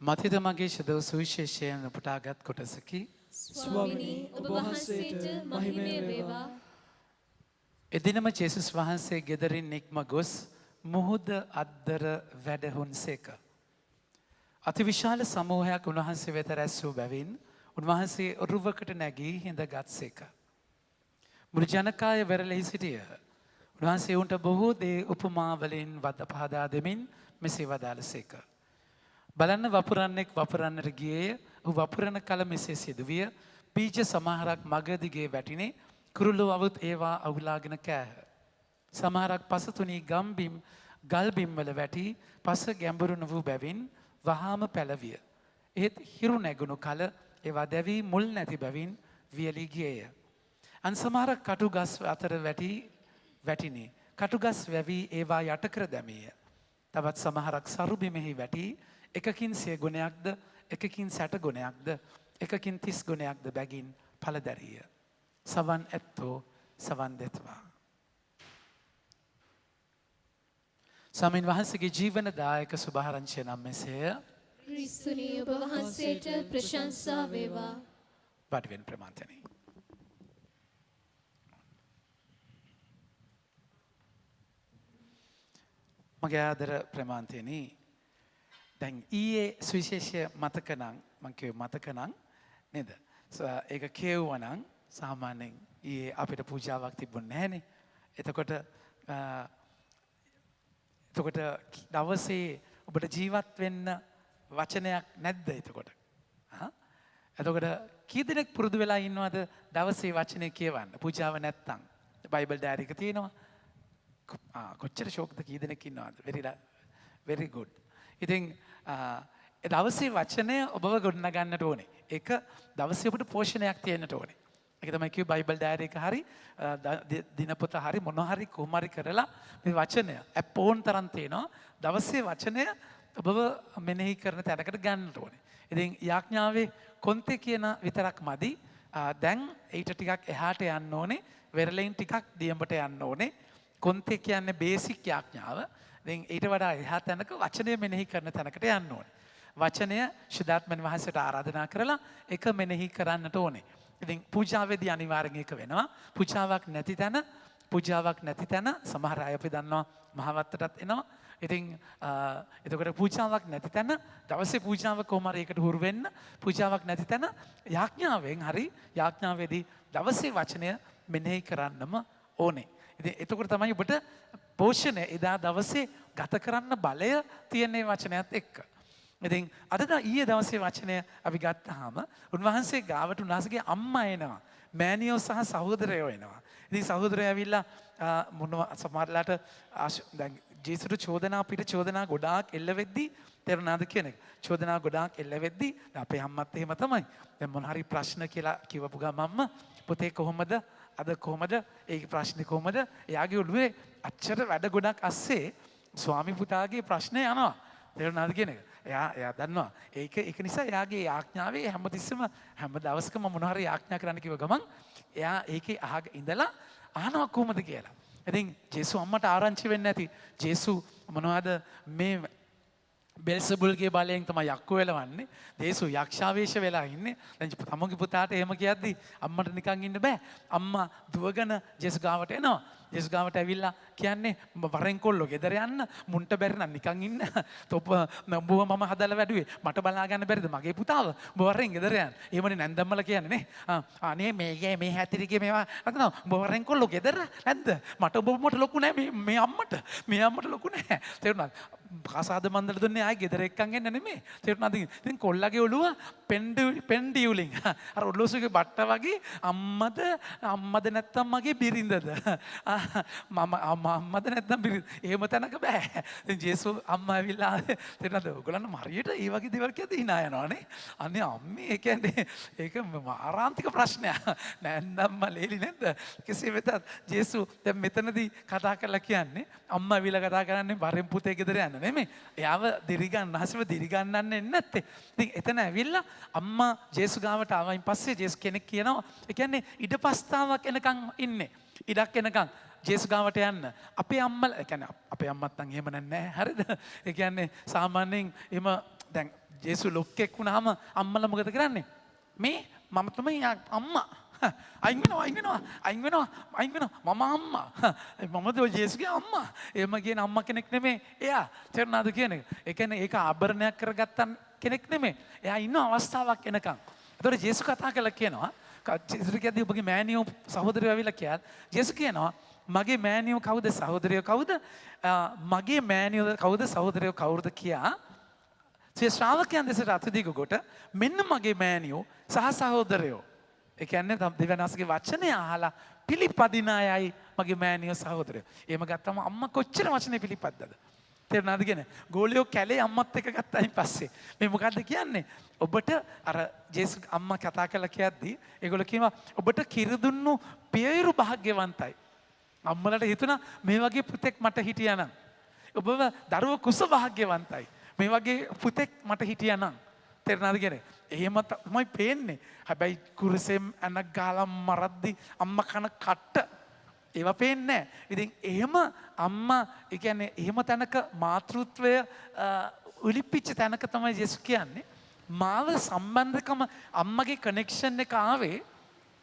මතිත මගේ ශුද්ධ සුවිශේෂයෙන් උපුටාගත් කොටසකි. ස්වාමිනී ඔබ වහන්සේට මහිමය වේවා. එදිනම ජේසුස් වහන්සේ ගෙදරින් නික්ම ගොස් මුහුද අද්දර වැඩහුන්සේක. අතිවිශාල සමූහයක් උන්වහන්සේ වෙත රැස් වූ බැවින් උන්වහන්සේ ඔරුවකට නැගී හිඳගත්සේක. මුළු ජනකාය වෙරළෙහි සිටියහ. උන්වහන්සේ උන්ට බොහෝ දේ උපමාවලින් වද පහදා දෙමින් මෙසේ වදාළසේක. බලන්න වපුරන්නෙක් වපුරන්නට ගියේය. ඔහු වපුරන කල මෙසේ සිදුවිය. බීජ සමහරක් මග දිගේ වැටිනේ. කුරුල්ලෝ අවුත් ඒවා අවුලාගෙන කෑහ. සමහරක් පසතුනී ගල්බිම් වල වැටි පස ගැඹුරු නොවූ බැවින් වහාම පැලවිය. එහෙත් හිරු නැගුණු කල ඒවා දැවී මුල් නැති බැවින් වියලී ගියේය. අන් සමහරක් කටුගස් අතර වැටිනේ. කටුගස් වැවී ඒවා යට කර දැමීය. තවත් සමහරක් සරුබිමෙහි වැටි එකකින් 100 ගුණයක්ද එකකින් 60 ගුණයක්ද එකකින් 30 ගුණයක්ද බැගින් ඵල දැරිය. සවන් ඇත්තෝ සවන් දෙත්වා. ස්වාමීන් වහන්සේගේ ජීවනදායක සුභාරංචිය නම් මෙසේය. ක්‍රිස්තුනී ඔබ වහන්සේට ප්‍රශංසා වේවා. වඩවෙන් ප්‍රමාන්තනි. මගේ ආදර ප්‍රමාන්තයනි, දැන් ඊයේ සුවිශේෂය මතකනම් මං කිව්වේ මතකනම් නේද? ඒක කියවුවනම් සාමාන්‍යයෙන් ඊයේ අපිට පූජාවක් තිබුණේ නැහනේ. එතකොට දවසේ ඔබට ජීවත් වෙන්න වචනයක් නැද්ද එතකොට? එතකොට කී දෙනෙක් පුරුදු වෙලා ඉන්නවද දවසේ වචනේ කියවන්න? පූජාව නැත්තම් බයිබල් ඩයරි එක තියෙනවා. කොච්චර ෂෝක්ද කී දෙනෙක් ඉන්නවද? very good. ඉතින් දවසේ වචනය ඔබව ගොඩනගන්නට ඕනේ. ඒක දවසේ ඔබට පෝෂණයක් තියෙන්නට ඕනේ. ඒක තමයි කිව්වේ බයිබල් ඩයරි එක හරි දිනපොත හරි මොනවා හරි කොහොම හරි කරලා මේ වචනය අපෝන් තරම් තියෙනවා. දවසේ වචනය ඔබව මෙනෙහි කරන තැනකට ගන්නට ඕනේ. ඉතින් යාඥාවේ කොන්තේ කියන විතරක් මදි. දැන් ඊට ටිකක් එහාට යන්න ඕනේ. වෙරළෙන් ටිකක් දියඹට යන්න ඕනේ. කොන්තේ කියන්නේ බේසික් යාඥාව. ඉතින් ඊට වඩා එහා තැනක වචනය මෙනෙහි කරන තැනකට යන්න ඕනේ. වචනය ශුද්ධාත්මන් වහන්සේට ආරාධනා කරලා ඒක මෙනෙහි කරන්නට ඕනේ. ඉතින් පූජාවේදී අනිවාර්යෙන් ඒක වෙනවා. පූජාවක් නැති තැන සමහර අය අපි දන්නවා මහවත්තටත් එනවා. ඉතින් එතකොට පූජාවක් නැති තැන දවසේ පූජාව කොහොම හරි ඒකට හුරු වෙන්න. පූජාවක් නැති තැන යාඥාවේදී දවසේ වචනය මෙනෙහි කරන්නම ඕනේ. ඉතින් එතකොට තමයි ඔබට පෝෂණය එදා දවසේ ගත කරන්න බලය තියෙන වචනයත් එක්ක. ඉතින් අද ඊයේ දවසේ වචනය අපි ගත්තාම උන්වහන්සේ ගාවට උන්වහන්සේගේ අම්මා එනවා. මෑණියෝ සහ සහෝදරයෝ එනවා. ඉතින් සහෝදරයෝ ඇවිල්ලා මොනවා සමහරලාට දැන් ජේසුට චෝදනා ගොඩාක් එල්ල වෙද්දී තේරුණාද කියන එක. චෝදනා ගොඩාක් එල්ල වෙද්දී අපේ අම්මත් එහෙම තමයි. දැන් මොන හරි ප්‍රශ්න කියලා කිව්වපු ගමන් පුතේ කොහොමද? අද කොහොමද? ඒ ප්‍රශ්නේ කොහොමද? එයාගේ ඔළුවේ අච්චර වැඩ ගොඩක් අස්සේ ස්වාමි පුතාගේ ප්‍රශ්නේ යනවා. තේරුණාද කියන එක. එයා දන්නවා. ඒක නිසා එයාගේ යාඥාවේ හැමතිස්සෙම හැම දවසකම මොන හරි යාඥා කරන්න කිව්ව ගමන් එයා ඒකේ අහගෙන ඉඳලා අහනවා කොහොමද කියලා. ඉතින් ජේසු අම්මට ආරංචි වෙන්නේ නැති. ජේසු මොනවද මේ බෙල්සබුල්ගේ බලයෙන් තමයි යක්කු වෙලවන්නේ. ජේසු යක්ෂාවේශ වෙලා ඉන්නේ. දැන් තමන්ගේ පුතාට එහෙම කියද්දි අම්මට නිකන් ඉන්න බෑ. අම්මා දුවගෙන ජේසු ගාවට එනවා. ජේසු ගාවට ඇවිල්ලා කියන්නේ වරෙන් කොල්ලෝ ගෙදර යන්න මුන්ට බැරි නම් නිකන් ඉන්න. තොප උඹව මම හදලා වැඩුවේ. මට බලා ගන්න බැරිද මගේ පුතාව? උඹ වරෙන් ගෙදර යන්න. එහෙමනේ නැන්දම්මලා කියන්නේ නේ. අනේ මේ හැතිරිගේ මේවා අතන උඹ වරෙන් කොල්ලෝ ගෙදර නැද්ද? මට ඔබට ලොකු නෑ මේ අම්මට. මේ අම්මට ලොකු නෑ. තේරුණාද? කසාද මන්දල දුන්නේ ආයේ ගෙදර එක්කන් එන්න නෙමෙයි. තේරුණාද? ඉතින් කොල්ලගේ ඔළුව පෙන්ඩියුලින් අර ඔළුවසුගේ බට්ට වගේ අම්මද නැත්තම් මගේ බිරිඳද? අම්මද නැත්තම් බිරිඳ. එහෙම තැනක බෑ. ඉතින් ජේසු අම්මා ඇවිල්ලා තේරුණාද? ඔයගොල්ලන් හරියට ඒ වගේ දේවල් කියද්දි hina යනවානේ. අනේ අම්මේ ඒ කියන්නේ ඒක ආරාන්තික ප්‍රශ්නයක්. නැන්දම්මා ලේලි නැද්ද? කෙසේ වෙතත් ජේසු දැන් මෙතනදී කතා කරලා කියන්නේ අම්මා ඇවිල්ලා කතා කරන්නේ වරෙන් පුතේ ගෙදර යන්න නෙමෙයි. එයාව දිරිගන්නන්නේ නැත්තේ. ඉතින් එතන ඇවිල්ලා අම්මා ජේසු ගාවට ආවයින් පස්සේ ජේසු කෙනෙක් කියනවා ඒ කියන්නේ ඉඩපස්තාවක් එනකන් ඉන්නේ. ඉඩක් එනකන් ජේසු ගාවට යන්න. අපේ අම්මලා ඒ කියන්නේ අපේ අම්මත් නම් එහෙම නැහැ. හරිද? ඒ කියන්නේ සාමාන්‍යයෙන් එහෙම දැන් ජේසු ලොක්කෙක් වුණාම අම්මලා මොකද කරන්නේ? මේ මම තමයි අම්මා. අයින් වෙනවා මම අම්මා. මමද ඔය ජේසුගේ අම්මා. එහෙම කියන අම්මා කෙනෙක් නෙමෙයි එයා. තේරුණාද කියන එක? ඒ කියන්නේ ඒක ආභරණයක් කරගත්ත කෙනෙක් නෙමෙයි. එයා ඉන්න අවස්ථාවක් එනකන්. ඒතකොට ජේසු කතා කළා කියනවා. ජේසු කියද්දී ඔබගේ මෑණියෝ සහෝදරයෝ ඇවිල්ලා කියත් ජේසු කියනවා මගේ මෑණියෝ කවුද සහෝදරයෝ කවුද? මගේ මෑණියෝ කවුද සහෝදරයෝ කවුරුද කියා සිය ශ්‍රාවකයන් දෙසට අත දිග කොට මෙන්න මගේ මෑණියෝ සහ සහෝදරයෝ. ඒ කියන්නේ දෙවියන්වහන්සේගේ වචනය අහලා පිළිපදින අයයි මගේ මෑණියෝ සහෝදරයෝ. එහෙම ගත්තම අම්මා කොච්චර වචනේ පිළිපද්දද? තේරුණාද කියන්නේ? ගෝලියෝ කැලේ අම්මත් එක්ක ගත්තායින් පස්සේ මේ මොකද්ද කියන්නේ? ඔබට අර ජේසු අම්මා කතා කරලා කියද්දී ඒගොල්ලෝ කියනවා ඔබට කිරි දුන්නු පියවිරු භාග්‍යවන්තයි. අම්මලට හිතුණා මේ වගේ පුතෙක් මට හිටියානම් ඔබව දරුවෝ කුස භාග්‍යවන්තයි. මේ වගේ පුතෙක් මට හිටියානම් තේරුණාද කියන්නේ? එහෙම තමයි පේන්නේ. හැබැයි කුරුසෙම් අනක් ගාලා මරද්දි අම්මා කන කට්ට ඒවා පේන්නේ නැහැ. ඉතින් එහෙම අම්මා ඒ කියන්නේ එහෙම තැනක මාතෘත්වය උලිපිච්ච තැනක තමයි ජේසු කියන්නේ. මාව සම්බන්ධකම අම්මගේ කනෙක්ෂන් එක ආවේ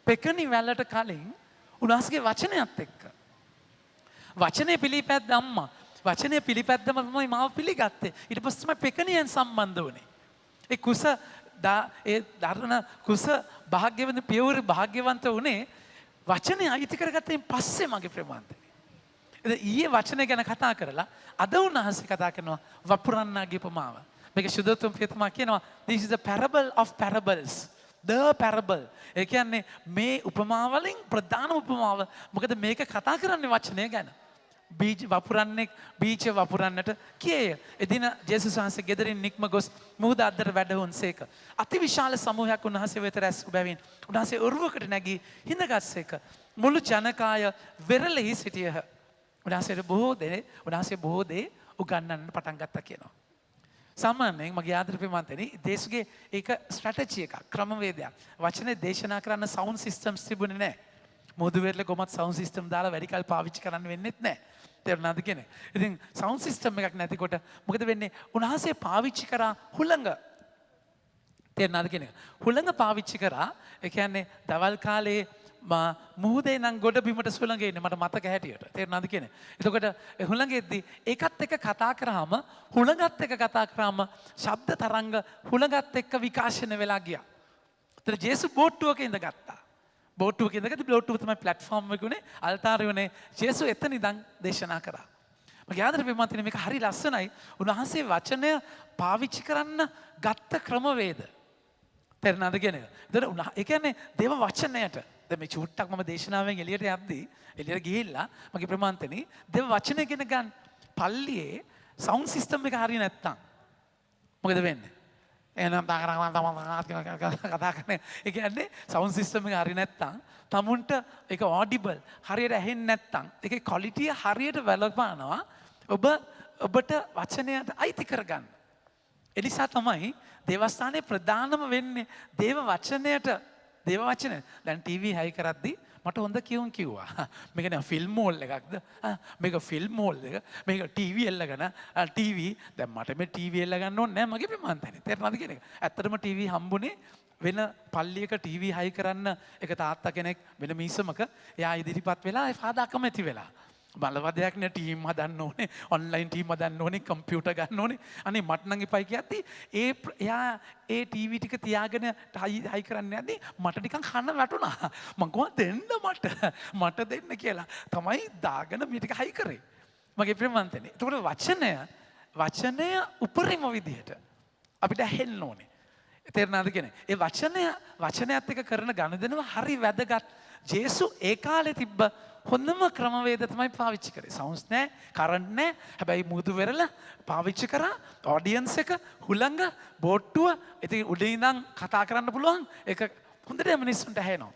පෙකණි වැලට කලින් උන්වහන්සේගේ වචනයත් එක්ක. වචනේ පිළිපැද්ද අම්මා. වචනේ පිළිපැද්දම තමයි මාව පිළිගත්තේ. ඊට පස්සේ තමයි පෙකණියෙන් සම්බන්ධ වුනේ. ඒ කුස ඒ දරණ කුස භාග්‍යවන්ත පියවර භාග්‍යවන්ත වුනේ වචනේ අයිති කරගත්තෙන් පස්සේ මගේ ප්‍රමාන්තනේ. ඊයේ වචන ගැන කතා කරලා අද උන්වහන්සේ කතා කරනවා වපුරන්නාගේ උපමාව. මේක සුදෝතුම් පියතුමා කියනවා this is the parable of parables. The parable. ඒ කියන්නේ මේ උපමාවලින් ප්‍රධාන උපමාව. මොකද මේක කතා කරන්නේ වචනය ගැන. බීජ වපුරන්නේ බීජ වපුරන්නට කියේ. එදින ජේසුස් වහන්සේ ගෙදරින් නික්ම ගොස් මුහුද අද්දර වැඩහුන්සේක. අතිවිශාල සමූහයක් උන්වහන්සේ වෙත රැස් බැවින් උන්වහන්සේ ඔරුවකට නැගී හිඳගත්සේක. මුළු ජනකාය වෙරළෙහි සිටියහ. උන්වහන්සේ බොහෝ දේ උගන්වන්න පටන් ගත්තා කියනවා. සාමාන්‍යයෙන් මගේ ආදරේ මන්තනේ දේශුගේ ඒක ස්ට්‍රැටජි එකක් ක්‍රමවේදයක්. වචනේ දේශනා කරන්න සවුන්ඩ් සිස්ටම්ස් තිබුණේ නැහැ. මුහුදු වෙරළ කොමත් සවුන්ඩ් සිස්ටම් දාලා වැඩි කල් පාවිච්චි කරන්න වෙන්නේත් නැහැ. තේරුණාද කියන්නේ? ඉතින් සවුන්ඩ් සිස්ටම් එකක් නැතිකොට මොකද වෙන්නේ? උන්වහන්සේ පාවිච්චි කරා හුළඟ. තේරුණාද කියන්නේ? හුළඟ පාවිච්චි කරා. ඒ කියන්නේ දවල් කාලේ මුහුදේ නම් ගොඩ බිමට සුළඟ එන්නේ මට මතක හැටියට. තේරුණාද කියන්නේ? එතකොට හුළඟෙද්දි ඒකත් එක්ක කතා කරාම හුළඟත් එක්ක කතා කරාම ශබ්ද තරංග හුළඟත් එක්ක විකාශන වෙලා ගියා. ඒතර ජේසු බෝට්ටුවක ඉඳගත්තා. බෝට්ටුවක ඉඳගත්ත බෝට්ටුව තමයි ප්ලැට්ෆෝම් එක උනේ අල්තාරේ උනේ. ජේසු එතන ඉඳන් දේශනා කරා. මගේ ආදරේ ප්‍රේමවන්තනි මේක හරි ලස්සනයි. උන්වහන්සේ වචනය පාවිච්චි කරන්න ගත්ත ක්‍රමවේද. තේරුණාද කියන්නේ? ඒ කියන්නේ දේව වචනයට දැන් මේ චුට්ටක් මම දේශනාවෙන් එළියට යද්දී එළියට ගිහිල්ලා මගේ ප්‍රමාන්තනේ දේව වචනය ගැන ගන්න පල්ලියේ සවුන්ඩ් සිස්ටම් එක හරිය නැත්තම් මොකද වෙන්නේ? එහෙනම් කතා කරන්නේ ඒ කියන්නේ සවුන්ඩ් සිස්ටම් එක හරිය නැත්තම් තමුන්ට ඒක ඔඩිබල් හරියට ඇහෙන්නේ නැත්තම් ඒකේ ක්වොලිටිය හරියට වැළපනවා ඔබට වචනයට අයිති කරගන්න. ඒ නිසා තමයි දේවස්ථානයේ ප්‍රධානම වෙන්නේ දේව වචනයට දේව වචන. දැන් ටීවී හයි කරද්දී මට හොඳ කියුම් කිව්වා. මේක නේ ෆිල්ම් මෝල් එකක්ද? මේක ෆිල්ම් මෝල් එක. මේක ටීවී එල්ලගෙන ටීවී දැන් මට මේ ටීවී එල්ල ගන්න ඕනේ නැහැ මගේ ප්‍රමාන්තනේ. තේරුණාද කියන එක? ඇත්තටම ටීවී හම්බුනේ වෙන පල්ලියක ටීවී හයි කරන්න එක තාත්තා කෙනෙක් වෙන මිනිස්සමක එයා ඉදිරිපත් වෙලා ඒ ෆාදා කැමති වෙලා. බලවදයක් නේ ටීම් හදන්න ඕනේ ඔන්ලයින් ටීම් හදන්න ඕනේ කම්පියුටර් ගන්න ඕනේ අනේ මට නම් එපයි කියද්දි එයා ඒ ටීවී ටික තියාගෙන හයි කරන්න යද්දි මට නිකන් කන වැටුණා මං කොහොමද දෙන්න මට දෙන්න කියලා තමයි දාගෙන මේ ටික හයි කරේ මගේ ප්‍රේමන්තනේ. ඒකට වචනය උපරිම විදිහට අපිට ඇහෙන්න ඕනේ. තේරුණාද කියන්නේ? ඒ වචනයත් එක්ක කරන ගනුදෙනුව හරි වැදගත්. ජේසු ඒ කාලේ තිබ්බ හොඳම ක්‍රමවේද තමයි පාවිච්චි කරේ. සවුන්ඩ්ස් නැහැ, කරන්ට් නැහැ. හැබැයි මුහුදු වෙරළ පාවිච්චි කරා ඔඩියන්ස් එක හුළඟ බෝට්ටුව ඉතින් උඩින් ඉඳන් කතා කරන්න පුළුවන්. ඒක හොඳට මිනිස්සුන්ට ඇහෙනවා.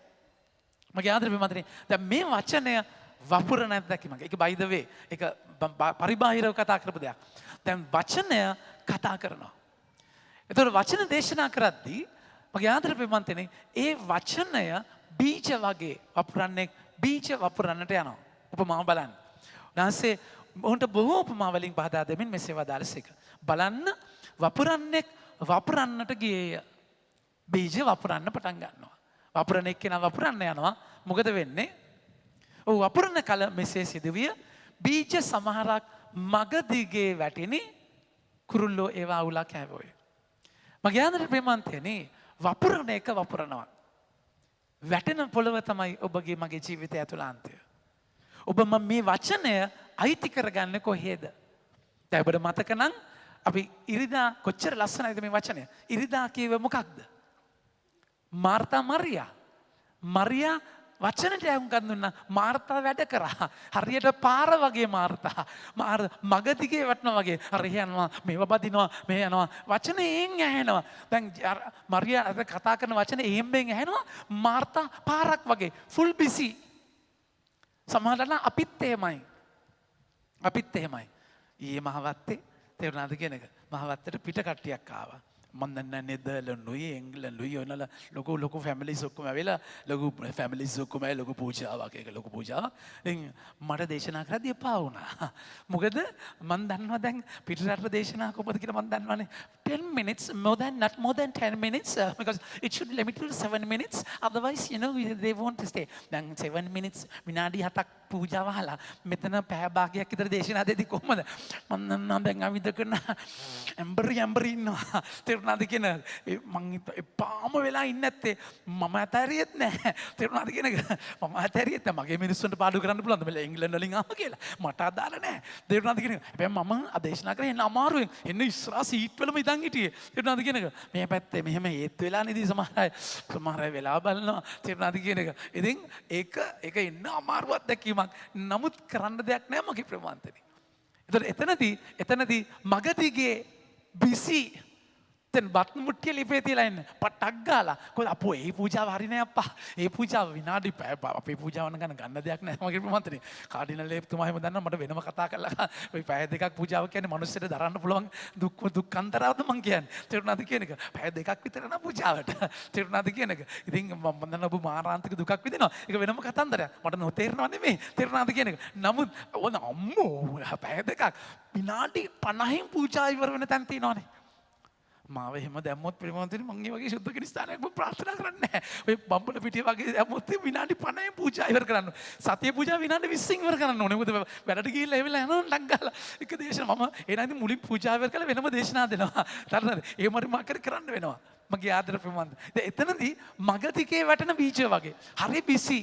මගේ ආදරේ මතනේ දැන් මේ වචනය වපුර නැද්ද කිමක. ඒක by the way ඒක පරිබාහිරව කතා කරපු දෙයක්. දැන් වචනය කතා කරනවා. ඒතකොට වචන දේශනා කරද්දී මගේ ආදරේ ප්‍රේමන්තනේ ඒ වචනය බීජ වගේ වපුරන්නේ බීජ වපුරන්නට යනවා. උපමාව බලන්න. උන්වහන්සේ උන්ට බොහෝ උපමා වලින් පහදා දෙමින් මෙසේ වදාළසේක. බලන්න වපුරන්නේ වපුරන්නට ගියේය. බීජ වපුරන්න පටන් ගන්නවා. වපුරන එක්කෙනා වපුරන්න යනවා. මොකද වෙන්නේ? ඔව් වපුරන කල මෙසේ සිදුවිය. බීජ සමහරක් මග දිගේ වැටිනි කුරුල්ලෝ ඒවා උලා කෑවෝය. මගේ ආදර ප්‍රේමන්තයනි වපුරන එක වපුරනවා. වැටෙන පොළව තමයි ඔබගේ මගේ ජීවිතය ඇතුළාන්තය. ඔබ මේ වචනය අයිති කරගන්න කොහේද? දැන් ඔබට මතක නම් අපි ඉරිදා කොච්චර ලස්සනයිද මේ වචනය. ඉරිදා කියව මොකක්ද? මාර්තා මරියා. මරියා වචනට ඇහුම්කන් දුන්නා. මාර්තා වැඩ කරා. හරියට පාර වගේ මාර්තා. මග දිගේ වටනවා වගේ. හරි යනවා මේව බදිනවා මේ යනවා. වචනයෙන් ඇහෙනවා. දැන් මරියා අද කතා කරන වචනේ එහෙම්බෙන් ඇහෙනවා. මාර්තා පාරක් වගේ ෆුල් බිසි. සමහරවිට අපිත් එහෙමයි. ඊයේ මහවත්තේ තේරුණාද කියන එක. මහවත්තට පිට කට්ටියක් ආවා. මම දන්නේ නෙදර්ලන්ඩ්ුයි එංගලන්ඩ්ුයි ඔන්නලා ලොකු ෆැමිලිස් ඔක්කොම ඇවිල්ලා ලොකු ෆැමිලිස් ඔක්කොම ඇවිල්ලා ලොකු පූජාවක් ඒක ලොකු පූජාවක්. ඉතින් මට දේශනා කරද්දී එපා වුණා. මොකද මම දන්නවා දැන් පිටරට දේශනා කොහොමද කියලා මම දන්නවානේ. 10 minutes not more than 10 minutes because it should limit to 7 minutes otherwise you know they won't stay. දැන් 7 minutes විනාඩි 7ක් පූජාව අහලා මෙතන පැය භාගයක් විතර දේශනා දෙදී කොහොමද? මම දන්නවා දැන් අවිද කරන ඇම්බරි ඉන්නවා. තේරුණාද කියන මං එපාම වෙලා ඉන්නේ නැත්තේ මම අතහැරියෙත් නැහැ. තේරුණාද කියන එක මම අතහැරියෙත් නැහැ. මගේ මිනිස්සුන්ට පාඩු කරන්න පුළුවන්ද මෙල ඉංග්‍රීසි වලින් ආව කියලා. මට අදාළ නැහැ. තේරුණාද කියන එක. හැබැයි මම අදේශනා කරේ එන්න අමාරුවෙන්. එන්න ඉස්සරහා සීට් වලම ඉඳන් හිටියේ. තේරුණාද කියන එක. මේ පැත්තේ මෙහෙම ඒත් වෙලා නේද සමහර අය වෙලා බලනවා. තේරුණාද කියන එක. ඉතින් ඒක එන්න අමාරුවක් දැකීමක්. නමුත් කරන්න දෙයක් නැහැ මගේ ප්‍රමාන්තනේ. එතනදී මගදිගේ බිසි දැන් බත් මුට්ටිය ලිපේ තියලා ඉන්න පටක් ගාලා කොහොමද අපෝ ඒ පූජාව හරිනේ අප්පා ඒ පූජාව විනාඩි අපේ පූජාව ගන්න දෙයක් නැහැ මගේ ප්‍රමාන්තනේ කාඩිනල් ලේප්තුමා එහෙම දන්නා මට වෙනම කතා කරලා ওই පැය දෙකක් පූජාව කියන්නේ මිනිස්සුන්ට දරන්න පුළුවන් දුක්ඛන්තරාද මං කියන්නේ තේරුණාද කියන එක පැය දෙකක් විතර නා පූජාවට තේරුණාද කියන එක ඉතින් මම දන්නා ඔබ මාරාන්තික දුකක් විඳිනවා ඒක වෙනම කතන්දරයක් මට නොතේරෙනව නෙමෙයි තේරුණාද කියන එක නමුත් ඕන අම්මෝ පැය දෙකක් විනාඩි 50න් පූජාව ඉවර වෙන තැන් තියෙනවනේ මාව එහෙම දැම්මොත් ප්‍රේමවන්තනි මං ඒ වගේ සුද්ධ කිරිස්ථානයක් මම ප්‍රාර්ථනා කරන්නේ නැහැ. ඔය බම්බල පිටිය වගේ දැම්මොත් විනාඩි 50න් පූජා ඉවර කරන්න. සතිය පූජා විනාඩි 20න් ඉවර කරන්න ඕනේ. මොකද වැඩට ගිහිල්ලා එවෙලා යනවා ඩක් ගාලා. එක දේශනා මම එනයිද මුලින් පූජා ඉවර කරලා වෙනම දේශනා දෙනවා. හරිද? ඒ මරිමා කරන්න වෙනවා. මගේ ආදර ප්‍රේමවන්ත. දැන් එතනදී මගතිකේ වැටෙන බීජ වගේ. හරි බිසි.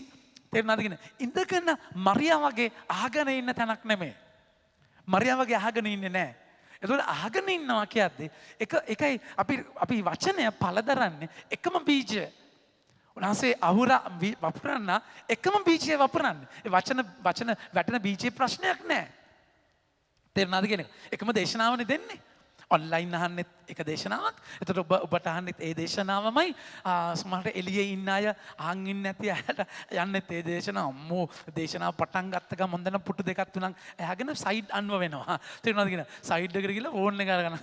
තේරුණාද කියන? ඉඳගෙන මරියා වගේ අහගෙන ඉන්න තැනක් නෙමෙයි. මරියා වගේ අහගෙන ඉන්නේ නැහැ. එතකොට අහගෙන ඉන්නවා කියද්දී එකයි අපි වචනය පළදරන්නේ එකම බීජය. උන්වහන්සේ වපුරන්න එකම බීජය වපුරන්නේ. ඒ වචන වැටෙන බීජේ ප්‍රශ්නයක් නැහැ. තේරුණාද කියන එක? එකම දේශනාවනේ දෙන්නේ. ඔන්ලයින් අහන්නෙත් එක දේශනාවක්. එතකොට ඔබට අහන්නෙත් ඒ දේශනාවමයි. සමහරට එළියේ ඉන්න අය අහන් ඉන්නේ නැති අයට යන්නෙත් ඒ දේශනාව. අම්මෝ දේශනාව පටන් ගත්ත ගමන් මොන්දන පුටු දෙකක් තුනක් එහාගෙන සයිඩ් අන්ව වෙනවා. තේරුණාද කියන? සයිඩ් එකට ගිහලා ෆෝන් එක අරගෙන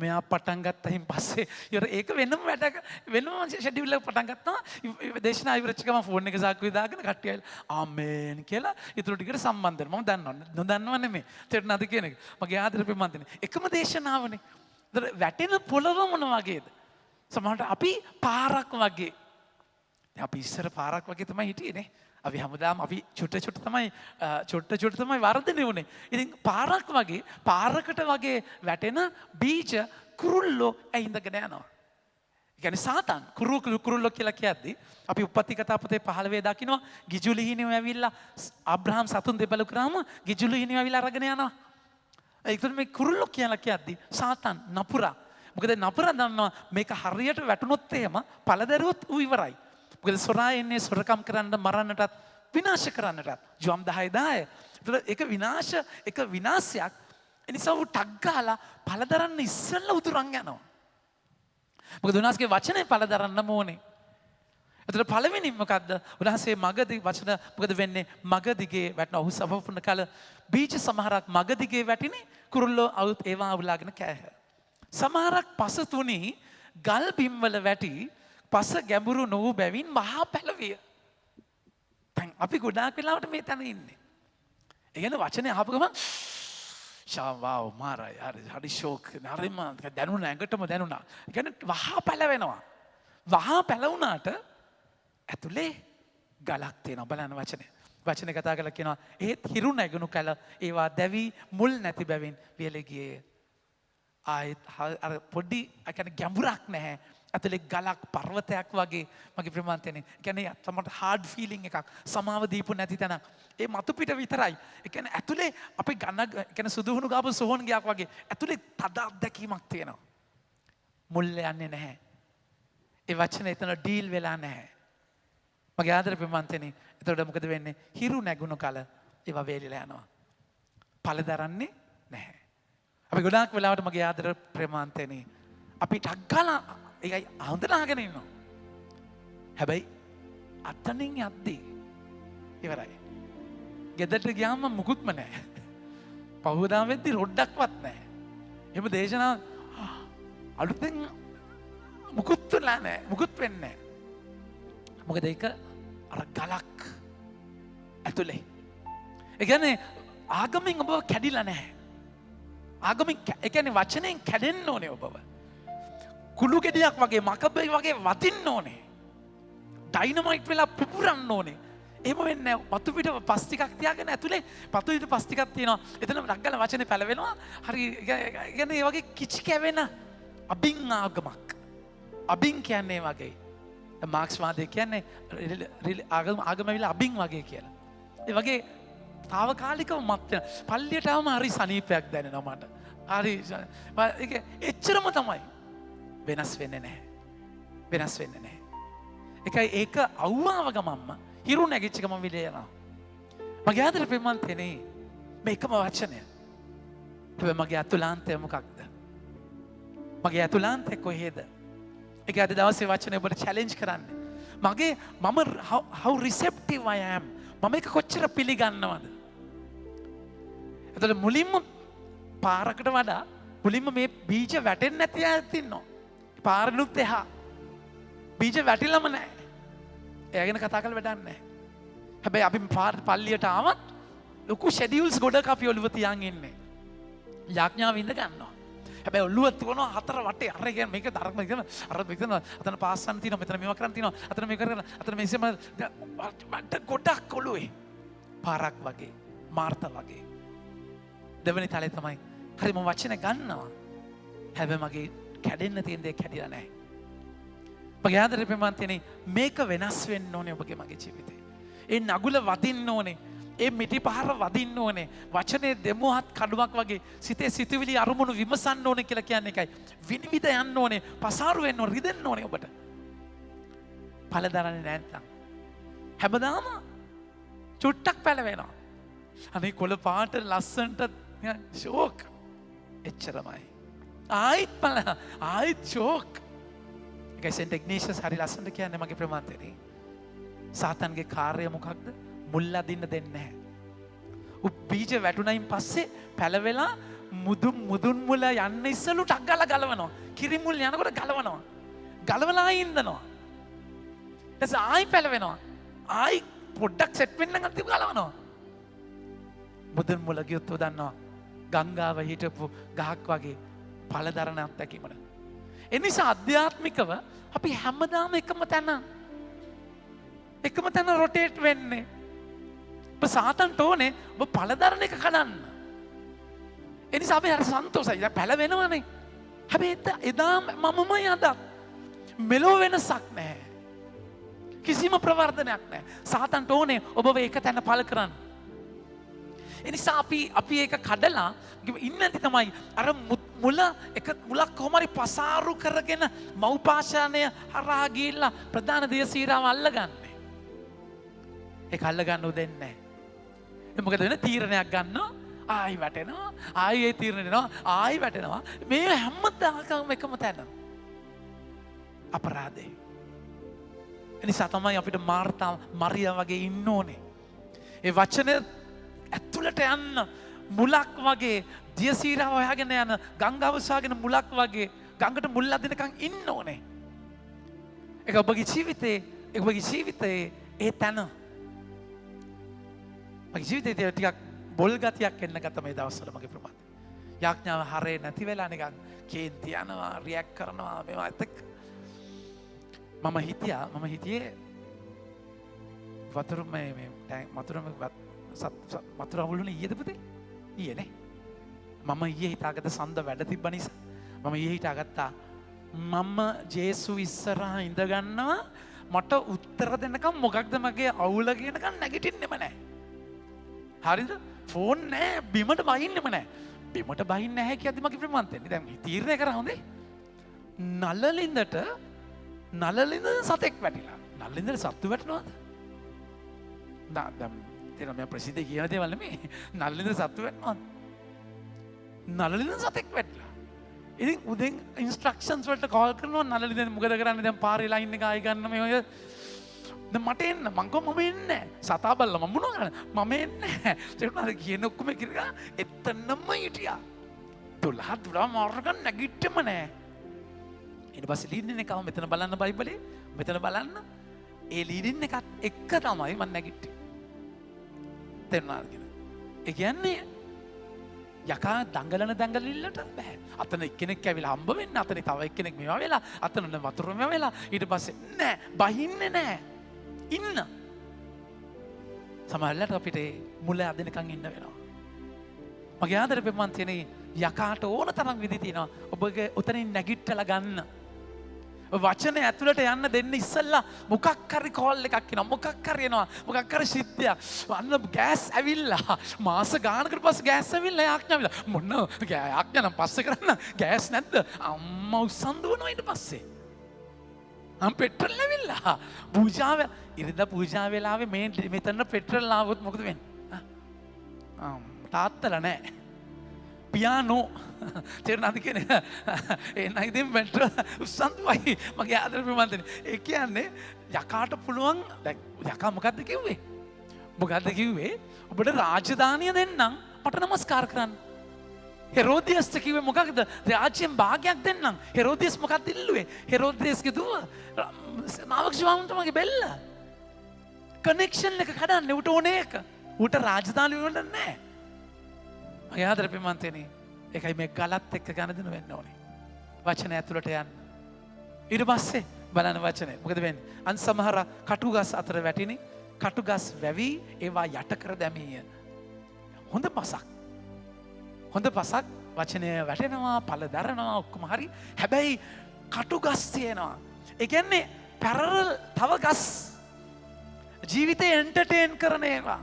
මෙයා පටන් ගත්තයින් පස්සේ ඒක වෙනම වැඩක වෙනම ෂෙඩියුල් එක පටන් ගත්තා. දේශනාව ඉවරච්ච ගමන් ෆෝන් එක සාක්කුවේ දාගෙන කට්ටිය ආමේන් කියලා ඊටු ටිකට සම්බන්ධ වෙනවා. මම දන්නව. නොදන්නව නෙමෙයි. තේරුණාද කියන එක? මගේ ආදර ප්‍රේමන්තනේ. එකම දේශනාව වැටෙන පොළව මොන වගේද? සමහරට අපි පාරක් වගේ. අපි ඉස්සර පාරක් වගේ තමයි හිටියේනේ. අපි හැමදාම අපි චුට්ට තමයි වර්ධනය වුනේ. ඉතින් පාරක් වගේ පාරකට වගේ වැටෙන බීජ කුරුල්ලෝ ඇහිඳගෙන යනවා. ඒ කියන්නේ සාතන් කුරුල්ලෝ කියලා කියද්දි අපි උප්පත්ති කතා පොතේ 15 දකින්නවා ගිජුලිහිණියෝ ඇවිල්ලා අබ්‍රහම් සතුන් දෙබළු කරාම ගිජුලිහිණියෝ ඇවිල්ලා අරගෙන යනවා. ඒකට මේ කුරුල්ලෝ කියලා කියද්දි සාතන් නපුරා. මොකද නපුරා දන්නවා මේක හරියට වැටුනොත් එහෙම පළදරුවොත් ඌ ඉවරයි. මොකද සොරා එන්නේ සොරකම් කරන්න මරන්නටත් විනාශ කරන්නටත්. ජොම් 10 ඒක විනාශයක්. ඒ නිසා ඌ ටක් ගාලා පළදරන්න ඉස්සෙල්ලා උතුරන් යනවා. මොකද උනාස්ගේ වචනේ පළදරන්න ඕනේ. එතකොට පළවෙනි මොකද්ද? උන්වහන්සේ මගදී වචන මොකද වෙන්නේ? මගදිගේ වැටෙන ඔහු සපපුන කල බීජ සමහරක් මගදිගේ වැටිනේ කුරුල්ලෝ අවුත් ඒවා අවුලාගෙන කෑහ. සමහරක් පස තුනි ගල් බිම්වල වැටි පස ගැඹුරු නොවු බැවින් මහා පැලවිය. දැන් අපි ගොඩාක් වෙලාවට මේ තැන ඉන්නේ. ඒ කියන්නේ වචනේ අහපු ගමන් ශාවාව මාරයි හරි ෂෝක් හරිම දැනුණා ඇඟටම දැනුණා. ඒ කියන්නේ වහා පැලවෙනවා. වහා පැලවුණාට ඇතුලේ ගලක් තියෙනවා බලන්න වචනේ. වචනේ කතා කරලා කියනවා ඒත් හිරු නැගුණු කල ඒවා දැවි මුල් නැති බැවින් වියලේ ගියේ. ආයෙත් අර පොඩි ඒ කියන්නේ ගැඹුරක් නැහැ. ඇතුලේ ගලක් පර්වතයක් වගේ මගේ ප්‍රමාන්තනේ. ඒ කියන්නේ තමයි හાર્ඩ් ෆීලිං එකක්. සමාව දීපු නැති තැනක්. ඒ මතු පිට විතරයි. ඒ කියන්නේ ඇතුලේ අපි ගන්න ඒ කියන්නේ සුදුහුණු ගාපු සෝහන් ගයක් වගේ ඇතුලේ තද අත්දැකීමක් තියෙනවා. මුල් යන්නේ නැහැ. ඒ වචනේ එතන ඩීල් වෙලා නැහැ. මගේ ආදර ප්‍රමාන්තනේ. එතකොට මොකද වෙන්නේ? හිරු නැගුණු කල ඒවා වේලිලා යනවා. පළ දරන්නේ නැහැ. අපි ගොඩාක් වෙලාවට මගේ ආදර ප්‍රමාන්තනේ අපි ටක් ගාලා ඒකයි හඳුනාගෙන ඉන්නවා. හැබැයි අතනින් යද්දී ඉවරයි. ගෙදරට ගියාම මුකුත්ම නැහැ. පහුවදා වෙද්දි රොඩක්වත් නැහැ. එහෙම දේශනා අලුතෙන් මුකුත් වෙලා නැහැ. මුකුත් වෙන්නේ නැහැ. මොකද ඒක අර ගලක් ඇතුලේ. ඒ කියන්නේ ආගමෙන් ඔබ කැඩිලා නැහැ. ආගමෙන් ඒ කියන්නේ වචනෙන් කැඩෙන්න ඕනේ ඔබව. කුළු ගෙඩියක් වගේ මකබේ වගේ වදින්න ඕනේ. ඩයිනමයිට් වෙලා පුපුරන්න ඕනේ. එහෙම වෙන්නේ නැහැ. පතු පිට පස් ටිකක් තියාගෙන ඇතුලේ පතු පිට පස් ටිකක් තියෙනවා. එතන රග්ගල වචනේ පැලවෙනවා. හරි කියන්නේ ඒ වගේ කිචි කැවෙන අබින් ආගමක්. අබින් කියන්නේ වගේ. මාක්ස් වාදය කියන්නේ ආගම විල අබින් වගේ කියලා. ඒ වගේ తాවකාලිකව මත් වෙන. පල්ලියට ආවම හරි සනීපයක් දැනෙනවා මට. හරි ඒක එච්චරම තමයි. වෙනස් වෙන්නේ නැහැ. වෙනස් වෙන්නේ නැහැ. ඒකයි ඒක අවුවාව ගමම්ම හිරු නැගිච්ච ගමන් විලේ යනවා. මගේ ආදර ප්‍රේමන්තනේ මේකම වචනය. හැබැයි මගේ අතුලාන්තය මොකක්ද? මගේ අතුලාන්තය කොහෙද? ඒක අද දවසේ වචනේ ඔබට චැලෙන්ජ් කරන්නේ. මගේ මම how receptive I am. මම ඒක කොච්චර පිළිගන්නවද? එතකොට මුලින්ම පාරකට වඩා මුලින්ම මේ බීජ වැටෙන්නේ නැති අයත් ඉන්නවා. පාරනුත් එහා බීජ වැටිලම නැහැ. එයා ගැන කතා කරලා වැඩක් නැහැ. හැබැයි අපි පල්ලියට ආවත් ලොකු ෂෙඩියුල්ස් ගොඩක් අපි ඔළුව තියන් ඉන්නේ. යාඥාව ඉඳ ගන්නවා. හැබැයි ඔළුව තුනව හතර වටේ අර කියන්නේ මේක ධර්ම කියන අර මෙතන අතන පාස්සන් තියෙනවා මෙතන මේවා කරන් තියෙනවා අතන මේක කරන අතන මේසෙම වඩ ගොඩක් ඔළුවේ පාරක් වගේ මාර්ථ වගේ. දෙවෙනි තලේ තමයි හරි මම වචන ගන්නවා. හැබැයි මගේ කැඩෙන්න තියෙන දේ කැඩිලා නැහැ. මගේ ආදරේ ප්‍රේමන්තනේ මේක වෙනස් වෙන්න ඕනේ ඔබගේ මගේ ජීවිතේ. ඒ නගුල වදින්න ඕනේ. ඒ මිටි පහර වදින්න ඕනේ. වචනේ දෙමුහත් කඩුවක් වගේ සිතේ සිතුවිලි අරමුණු විමසන්න ඕනේ කියලා කියන්නේ එකයි. විනිවිද යන්න ඕනේ. පසාරු වෙන්න ඕනේ. රිදෙන්න ඕනේ ඔබට. පළදරන්නේ නැත්තම්. හැමදාම චුට්ටක් පැලවෙනවා. අනේ කොළ පාට ලස්සන්ට ෂෝක්. එච්චරමයි. ආයිත් ෂෝක්. ඒකයි සෙන්ට් ඉග්නේෂියස් හරි ලස්සනට කියන්නේ මගේ ප්‍රමාන්තනේ. සාතන්ගේ කාර්යය මොකක්ද? මුල් අදින්න දෙන්නේ නැහැ. බීජ වැටුණයින් පස්සේ පැලවෙලා මුදුන් මුල යන්න ඉස්සලු ටක් ගාලා ගලවනවා. කිරි මුල් යනකොට ගලවනවා. ගලවලා ඉන්නනවා. ඊට පස්සේ ආයි පැලවෙනවා. ආයි පොඩ්ඩක් සෙට් වෙන්න ගන්න තිබු ගලවනවා. මුදුන් මුල ගියොත් දන්නවා ගංගාව හිටපු ගහක් වගේ පළදරන අත්දැකීමන. එනිසා අධ්‍යාත්මිකව අපි හැමදාම එකම තැන රොටේට් වෙන්නේ. ඔබ සාතන්ට ඕනේ ඔබ පළදරන එක කඩන්න. එනිසා අපි හරි සන්තෝෂයි. දැන් පැලවෙනවනේ. හැබැයි එදා මමමයි අදත් මෙලෝ වෙනසක් නැහැ. කිසිම ප්‍රවර්ධනයක් නැහැ. සාතන්ට ඕනේ ඔබව එක තැන පළ කරන්න. එනිසා අපි ඒක කඩලා ඉන්නදි තමයි අර මුලක් කොහොම හරි පසාරු කරගෙන මව්පාෂාණය හරහා ගිහිල්ලා ප්‍රධාන දියසීරාව අල්ලගන්නේ. ඒක අල්ලගන්න දෙන්නේ නැහැ. මොකද වෙන තීරණයක් ගන්නවා ආයි වැටෙනවා ආයි ඒ තීරණය දෙනවා ආයි වැටෙනවා මේ හැමදාම එකම තැන. අපරාධේ. එනිසා තමයි අපිට මාර්තා මරියා වගේ ඉන්න ඕනේ. ඒ වචනේ ඇතුළට යන්න මුලක් වගේ දියසීරාව හොයාගෙන යන ගංගාව උසාගෙන මුලක් වගේ ගඟට මුල් අදිනකන් ඉන්න ඕනේ. ඒක ඔබගේ ජීවිතේ ඒ තැන. මගේ ජීවිතේ ටිකක් බොල් ගතියක් එන්න ගත්ත මේ දවස්වල මගේ ප්‍රමාණය. යාඥාව හරේ නැති වෙලා නිකන් කේන්ති යනවා රියැක්ට් කරනවා මේවා එතක මම හිතියේ වතුර මේ වතුර අවුලුනේ ඊයේද පුතේ ඊයේනේ මම ඊයේ හිතාගත්ත සඳ වැඩ තිබ්බ නිසා මම ඊයේ හිතාගත්තා මම ජේසු ඉස්සරහා ඉඳ ගන්නවා මට උත්තර දෙන්නකම් මොකක්ද මගේ අවුල කියනකම් නැගිටින්නෙම නැහැ හරිද ෆෝන් නැහැ බිමට බහින්නෙම නැහැ බිමට බහින්න නැහැ කියද්දි මගේ ප්‍රමාන්තෙන්නේ දැන් තීරණය කරා හොඳේ නලලින්ද සතෙක් වැටිලා නලලින්ද සත්තු වැටෙනවද දැන් තේරෙනවා මම ප්‍රසිද්ධ කියන දේවල් නෙමෙයි නලලින්ද සත්තු වැටෙනවද නලලින්ද සතෙක් වැටිලා ඉතින් උදෙන් ඉන්ස්ට්‍රක්ෂන්ස් වලට කෝල් කරනවා නලලින්ද මොකද කරන්නේ දැන් පාරේ ලයින් එක ආයි ගන්න මේ ඔය දැන් මට එන්න මං කො මම එන්නේ සතා බල්ලා මම මොනවා කරන්නේ මම එන්නේ තේරුණාද කියන ඔක්කොම කිරලා එතනම හිටියා 12 මාර්ගන් නැගිට්ටෙම නෑ ඊට පස්සේ ලීඩින් එකව මෙතන බලන්න බයිබලේ මෙතන බලන්න ඒ ලීඩින් එකත් එක්ක තමයි මම නැගිට්ටේ තේරුණාද කියන ඒ කියන්නේ යකා දඟලිල්ලට බෑ අතන එක්කෙනෙක් ඇවිල්ලා හම්බ වෙන්න අතන තව එක්කෙනෙක් මේවා වෙලා අතන වතුර මේවා වෙලා ඊට පස්සේ නෑ බහින්නේ නෑ ඉන්න සමහරවිට අපිට මුල අදිනකන් ඉන්න වෙනවා මගේ ආදර පෙම්මන් තියෙන යකාට ඕන තරම් විදි තියෙනවා ඔබගේ උතනින් නැගිටලා ගන්න වචනේ ඇතුළට යන්න දෙන්න ඉස්සෙල්ලා මොකක් හරි කෝල් එකක් එනවා මොකක් හරි එනවා මොකක් හරි සිද්ධියක් අන්න ගෑස් ඇවිල්ලා මාස ගානකට පස්සේ ගෑස් ඇවිල්ලා යාඥාවිලා මොන යාඥා නම් පස්සේ කරන්න ගෑස් නැද්ද අම්මා උස්සන් දුවනවා ඊට පස්සේ පෙට්‍රල් ඇවිල්ලා පූජාව ඉරිදා පූජා වෙලාවේ මේ මෙතන පෙට්‍රල් ආවොත් මොකද වෙන්නේ තාත්තලා නැහැ පියානෝ තේරුණාද කියන්නේ එන්න ඉතින් පෙට්‍රල් උස්සන්දුවයි මගේ ආදර ප්‍රමාන්තනේ ඒ කියන්නේ යකාට පුළුවන් දැන් යකා මොකද්ද කිව්වේ ඔබට රාජධානිය දෙන්නම් මට නමස්කාර කරන්න හෙරෝදියස්ට කිව්වේ මොකක්ද රාජ්‍යයෙන් භාගයක් දෙන්නම් හෙරෝදියස් මොකක්ද ඉල්ලුවේ හෙරෝදියස්ගේ දුව නාවක්ෂවාමන්ට මගේ බෙල්ල කනෙක්ෂන් එක කඩන්න උට ඕනේ එක ඌට රාජධානිය වල නැහැ මගේ ආදර ප්‍රමාන්තනේ ඒකයි මේ ගලත් එක්ක ගණදෙනු වෙන්න ඕනේ වචන ඇතුළට යන්න ඊට පස්සේ බලන්න වචනේ මොකද වෙන්නේ අන් සමහර කටුගස් අතර වැටිනි කටුගස් වැවි ඒවා යට කර දැමීය හොඳ පසක් වචනය වැටෙනවා පළ දරනවා ඔක්කොම හරි හැබැයි කටුගස් තියෙනවා ඒ කියන්නේ පැරරල් තව ගස් ජීවිතේ එන්ටර්ටේන් කරන ඒවා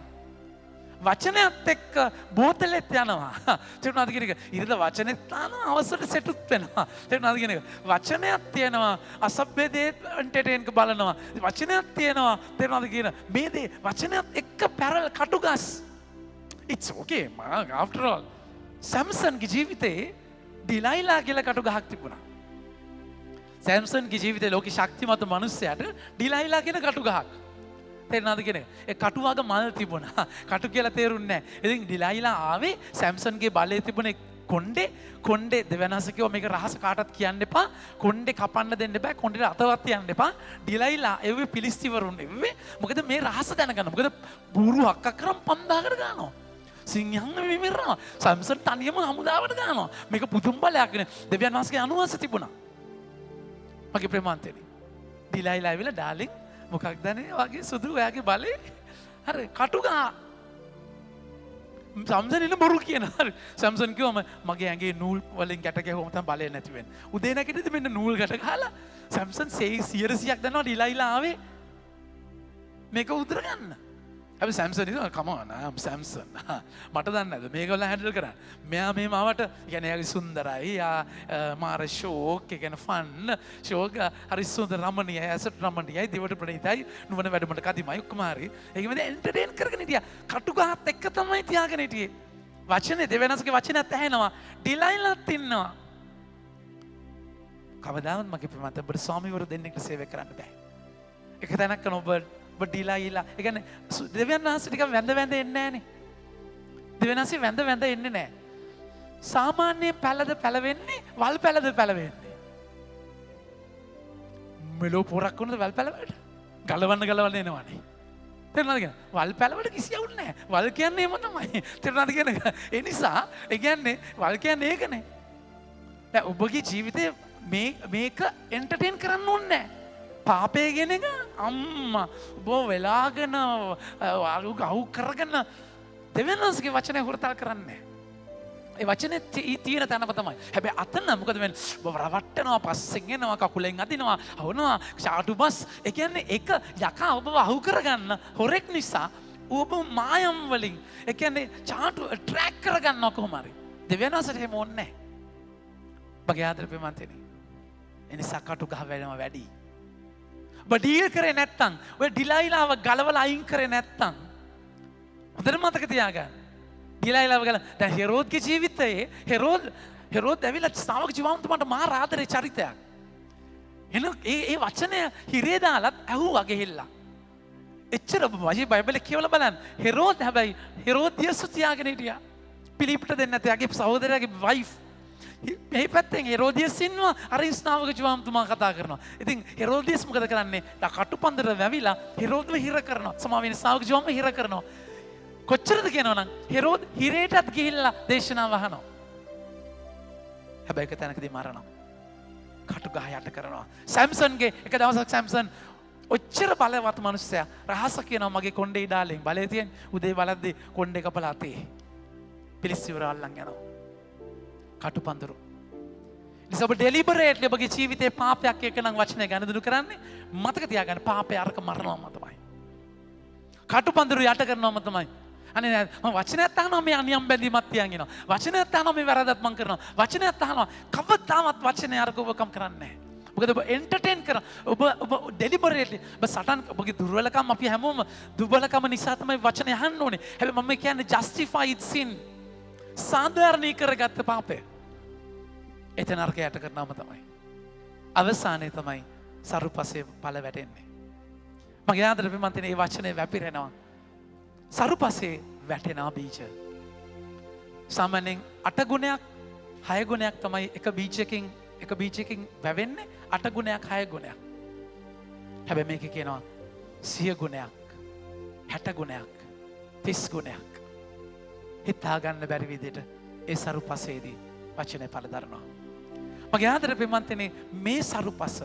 වචනයත් එක්ක බෝතලෙත් යනවා තේරුණාද කියන එක ඉරිද වචනෙත් තානවා අවසරට සෙටුත් වෙනවා තේරුණාද කියන එක වචනයක් තියෙනවා අසභ්‍ය දේ එන්ටර්ටේන් බලනවා වචනයක් තියෙනවා තේරුණාද කියන මේ දේ වචනයත් එක්ක පැරල් කටුගස් it's okay after all සැම්සන්ගේ ජීවිතේ ඩිලයිලා කියලා කටු ගහක් තිබුණා සැම්සන්ගේ ජීවිතේ ලෝකේ ශක්තිමත් මිනිස්සයාට ඩිලයිලා කියන කටු ගහක් තේරුණාද කියන එක ඒ කටුවක මල් තිබුණා කටු කියලා තේරුන්නේ නැහැ ඉතින් ඩිලයිලා ආවේ සැම්සන්ගේ බලය තිබුණේ කොණ්ඩේ දෙවනස කිව්වා මේක රහස කාටවත් කියන්න එපා කොණ්ඩේ කපන්න දෙන්න බෑ කොණ්ඩේට අතවත් තියන්න එපා ඩිලයිලා එව්වේ පිලිස්තිවරුන් එව්වේ මොකද මේ රහස දැනගන්න මොකද බూరు හක්ක කරන් 5000කට ගන්නවා සිංහයන් විමිරනවා සැම්සන් තනියම හමුදාවට ගන්නවා මේක පුදුම බලයක් නේ දෙවියන් වහන්සේගේ අනුවාස තිබුණා මගේ ප්‍රේමාන්තේනි ඩිලයිලා ඇවිල්ලා ඩාලින් මොකක්ද නේ වගේ සුදු ඔයාගේ බලේ හරි කටුගහ සැම්සන් ඉන්න බොරු කියනවා හරි සැම්සන් කිව්වම මගේ ඇඟේ නූල් වලින් ගැට ගැහුවම තමයි බලය නැති වෙන්නේ උදේ නැගිටිද්දි මෙන්න නූල් ගැට ගහලා සැම්සන් 100ක් දන්නවා ඩිලයිලා ආවේ මේක උදුර ගන්න හැබැයි සැම්සන් ඉතින් come on I'm Samson මට දන්නේ නැද්ද මේගොල්ලෝ හැන්ඩල් කරන්නේ මෙයා මේ මාවට කියන්නේ එයාගේ සුන්දරයි මාර ෂෝක් ඒ කියන්නේ ෆන් ෂෝක් හරි සුන්දර රමණීයයි ඇසට රමණීයයි දිවට ප්‍රණීතයි නුවණ වැඩමට කදිමයි ඔක්කොම හරි ඒකෙම එන්ටර්ටේන් කරගෙන හිටියා කටුගහත් එක්ක තමයි තියාගෙන හිටියේ වචනේ දෙවෙනස්ගේ වචනයත් ඇහෙනවා ඩිලයිලත් ඉන්නවා කවදාවත් මගේ ප්‍රමාත ඔබට ස්වාමීවරු දෙන්නෙක්ට සේවය කරන්න බෑ එක තැනක් කරන ඔබ ඩිලයිලා ඒ කියන්නේ දෙවියන් වහන්සේ ටික වැඳ එන්නේ නැහනේ දෙවියන් වහන්සේ වැඳ එන්නේ නැහැ සාමාන්‍ය පැලද පැලවෙන්නේ වල් පැලද පැලවෙන්නේ මෙලෝ පොරක් වුණද වල් පැලවලට ගලවන්න එනවනේ තේරුණාද කියන්නේ? වල් පැලවල කිසි අවුල් නැහැ. වල් කියන්නේ එහෙම තමයි. තේරුණාද කියන එක? ඒ නිසා ඒ කියන්නේ වල් කියන්නේ ඒකනේ. දැන් ඔබගේ ජීවිතේ මේක එන්ටර්ටේන් කරන්න ඕනේ නැහැ. පාපය කියන එක අම්මා ඔබ වෙලාගෙන අවු කරගෙන දෙවියන්ගේ වචනේ හුරතල් කරන්නේ. ඒ වචනේ තියෙන තැනම තමයි. හැබැයි අතන මොකද වෙන්නේ? ඔබ රවට්ටනවා, පස්සෙන් එනවා, කකුලෙන් අදිනවා, අවනවා, චාටු බස්. ඒ කියන්නේ එක යකා ඔබව අහු කරගන්න හොරෙක් නිසා ඔබ මායම් වලින් ඒ කියන්නේ චාටු ට්‍රැක් කරගන්නවා කොහොම හරි. දෙවියන්සට එහෙම ඕනේ නැහැ. බගේ ආදරේ මන්තනේ. එනිසා කටු ගහ වෙනවා වැඩි. ඔබ ඩීල් කරේ නැත්තම්, ඔය ඩිලයිලාව ගලවලා අයින් කරේ නැත්තම් හොඳට මතක තියාගන්න. ඩිලයිලාව ගල දැන් හෙරෝද්ගේ ජීවිතයේ හෙරෝද් ඇවිල්ලා ශ්‍රාවක ජීවන්තුමාට මාර ආදරේ චරිතයක්. එන ඒ වචනය හිරේ දාලත් ඇහුවා ගෙහිල්ලා. එච්චර වගේ බයිබලේ කියවලා බලන්න. හෙරෝද් හැබැයි හෙරෝදියස් තියාගෙන හිටියා. පිලිප්ට දෙන්න නැති යගේ සහෝදරයාගේ වයිෆ්. මේ පැත්තෙන් හෙරෝදියස් ඉන්නවා අර ස්නාවක ජීවන්තුමා කතා කරනවා. ඉතින් හෙරෝදියස් මොකද කරන්නේ? කටුපන්දර වැවිලා හෙරෝද්ව හිර කරනවා. සමාවෙන ස්නාවක ජීවන්ව හිර කරනවා. කොච්චරද කියනවනම් හෙරෝද් හිරේටත් ගිහිල්ලා දේශනාව අහනවා. හැබැයි එක තැනකදී මරනවා. කටු ගහ යට කරනවා. සැම්සන්ගේ එක දවසක් සැම්සන් ඔච්චර බලවත් මිනිස්සයා රහස කියනවා මගේ කොණ්ඩේ ඉඩාලෙන් බලය තියෙන උදේ බලද්දී කොණ්ඩේ කපලා අතේ. පිලිස්සිවර අල්ලන් යනවා. කටුපන්දරු. නිසා ඔබ ඩෙලිබරේට්ලි ඔබගේ ජීවිතේ පාපයක් එක නම් වචනය ගනුදෙනු කරන්නේ මතක තියාගන්න පාපය අරක මරනවම තමයි. කටුපන්දරු යට කරනවම තමයි. අනේ මම වචනයක් අහනවා මේ අනියම් බැඳීමක් තියන් ඉනවා. වචනයක් අහනවා මේ වැරදත් මං කරනවා. වචනයක් අහනවා කවදාවත් වචනේ අරක ඔබකම් කරන්නේ නැහැ. මොකද ඔබ එන්ටර්ටේන් කරන ඔබ ඩෙලිබරේට්ලි ඔබ සටන් ඔබගේ දුර්වලකම් අපි හැමෝම දුර්වලකම නිසා තමයි වචනේ අහන්න ඕනේ. හැබැයි මම කියන්නේ justified sin සාධාරණී කරගත්ත පාපය. එතන අරක යට කරනවම තමයි. අවසානයේ තමයි සරුපසේ පළ වැටෙන්නේ. මගේ ආදර පින්වත්නි මේ වචනේ වැපිරෙනවා. සරුපසේ වැටෙනා බීජ. සාමාන්‍යයෙන් 8 ගුණයක් 6 ගුණයක් තමයි එක බීජයකින් වැවෙන්නේ 8 ගුණයක් 6 ගුණයක්. හැබැයි මේක කියනවා 100 ගුණයක් 60 ගුණයක් 30 ගුණයක්. හිතා ගන්න බැරි විදිහට ඒ සරුපසේදී වචනේ පළ දරනවා. මගේ ආදර පින්වත්නි මේ සරුපස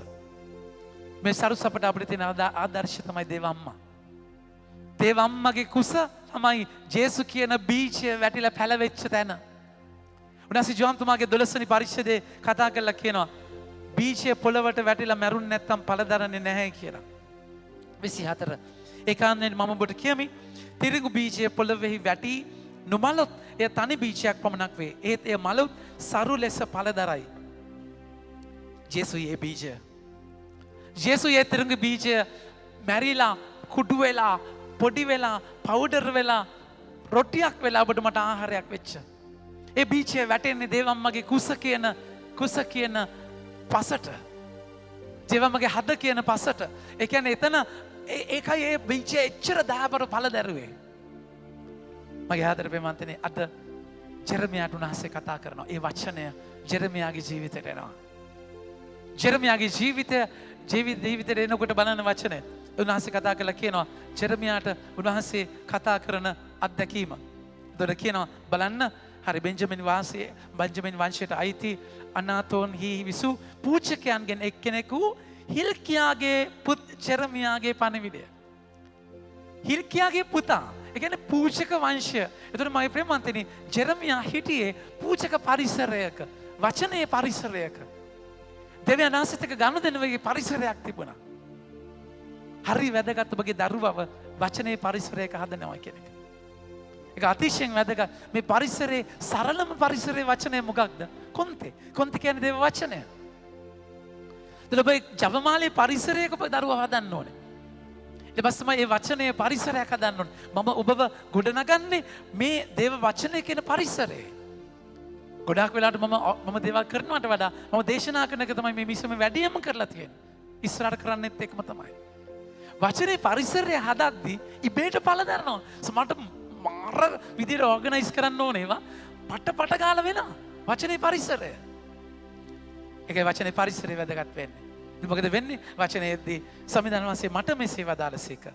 මේ සරුසපට අපිට තියෙන ආදර්ශය තමයි දේව අම්මා. දේව අම්මගේ කුස තමයි ජේසු කියන බීජය වැටිලා පැලවෙච්ච තැන. උන්වහන්සේ ජෝන්තුමාගේ 12 වෙනි පරිච්ඡේදයේ කතා කරලා කියනවා බීජය පොළවට වැටිලා මැරුන් නැත්තම් පළ දරන්නේ නැහැ කියලා. 24 ඒකාන්තයෙන් මම ඔබට කියමි තිරිඟු බීජය පොළොවේහි වැටි නොමලොත් එය තනි බීජයක් පමණක් වේ. ඒත් එය මලොත් සරු ලෙස පළ දරයි. ජේසුයි ඒ බීජය. ජේසුයි ඒ තිරිඟු බීජය මැරිලා කුඩු වෙලා පොඩි වෙලා පවුඩර් වෙලා රොටියක් වෙලා ඔබට මට ආහාරයක් වෙච්ච. ඒ බීජය වැටෙන්නේ දේවම්මගේ කුස කියන පසට. දේවම්මගේ හද කියන පසට. ඒ කියන්නේ එතන ඒකයි ඒ බීජය එච්චර දහබර පළ දැරුවේ. මගේ ආදර ප්‍රේමන්තනේ අද ජෙරමියාට උන්වහන්සේ කතා කරනවා. ඒ වචනය ජෙරමියාගේ ජීවිතයට එනවා. ජෙරමියාගේ ජීවිතයට එනකොට බලන්න වචනය. උන්වහන්සේ කතා කරලා කියනවා ජෙරමියාට උන්වහන්සේ කතා කරන අත්දැකීම. එතකොට කියනවා බලන්න හරි බෙන්ජමින් වංශයට අයිති අනාතෝන්හි විසු පූජකයන්ගෙන් එක්කෙනෙකු හිල්කියාගේ පුත් ජෙරමියාගේ පණිවිඩය. හිල්කියාගේ පුතා. ඒ කියන්නේ පූජක වංශය. එතකොට මගේ ප්‍රේමන්තනි ජෙරමියා හිටියේ පූජක පරිසරයක, වචනේ පරිසරයක. දෙවියන් වහන්සේත් එක්ක ගනුදෙනු වගේ පරිසරයක් තිබුණා. හරි වැදගත් ඔබගේ දරුවව වචනේ පරිසරයක හදනවා කියන එක. ඒක අතිශයින් වැදගත්. මේ පරිසරයේ සරලම පරිසරයේ වචනය මොකක්ද? කොන්තේ. කොන්තේ කියන්නේ දේව වචනය. එතකොට ඔබ ජවමාලේ පරිසරයක ඔබ දරුවව හදන්න ඕනේ. ඊට පස්සේ තමයි මේ වචනේ පරිසරයක් හදන්න ඕනේ. මම ඔබව ගොඩනගන්නේ මේ දේව වචනය කියන පරිසරයේ. ගොඩාක් වෙලාවට මම දේවල් කරනවට වඩා මම දේශනා කරන එක තමයි මේ මිසම වැඩියම කරලා තියෙන්නේ. ඉස්සරහට කරන්නෙත් ඒකම තමයි. වචනේ පරිසරය හදද්දී ඉබේට පළ දරනවා. සමහරට මාර විදිහට ඕගනයිස් කරන්න ඕනේ ඒවා. පට ගාලා වෙනවා. වචනේ පරිසරය. ඒකයි වචනේ පරිසරය වැදගත් වෙන්නේ. ඉතින් මොකද වෙන්නේ? වචනයේදී සමිඳුන් වහන්සේ මට මෙසේ වදාළසේක.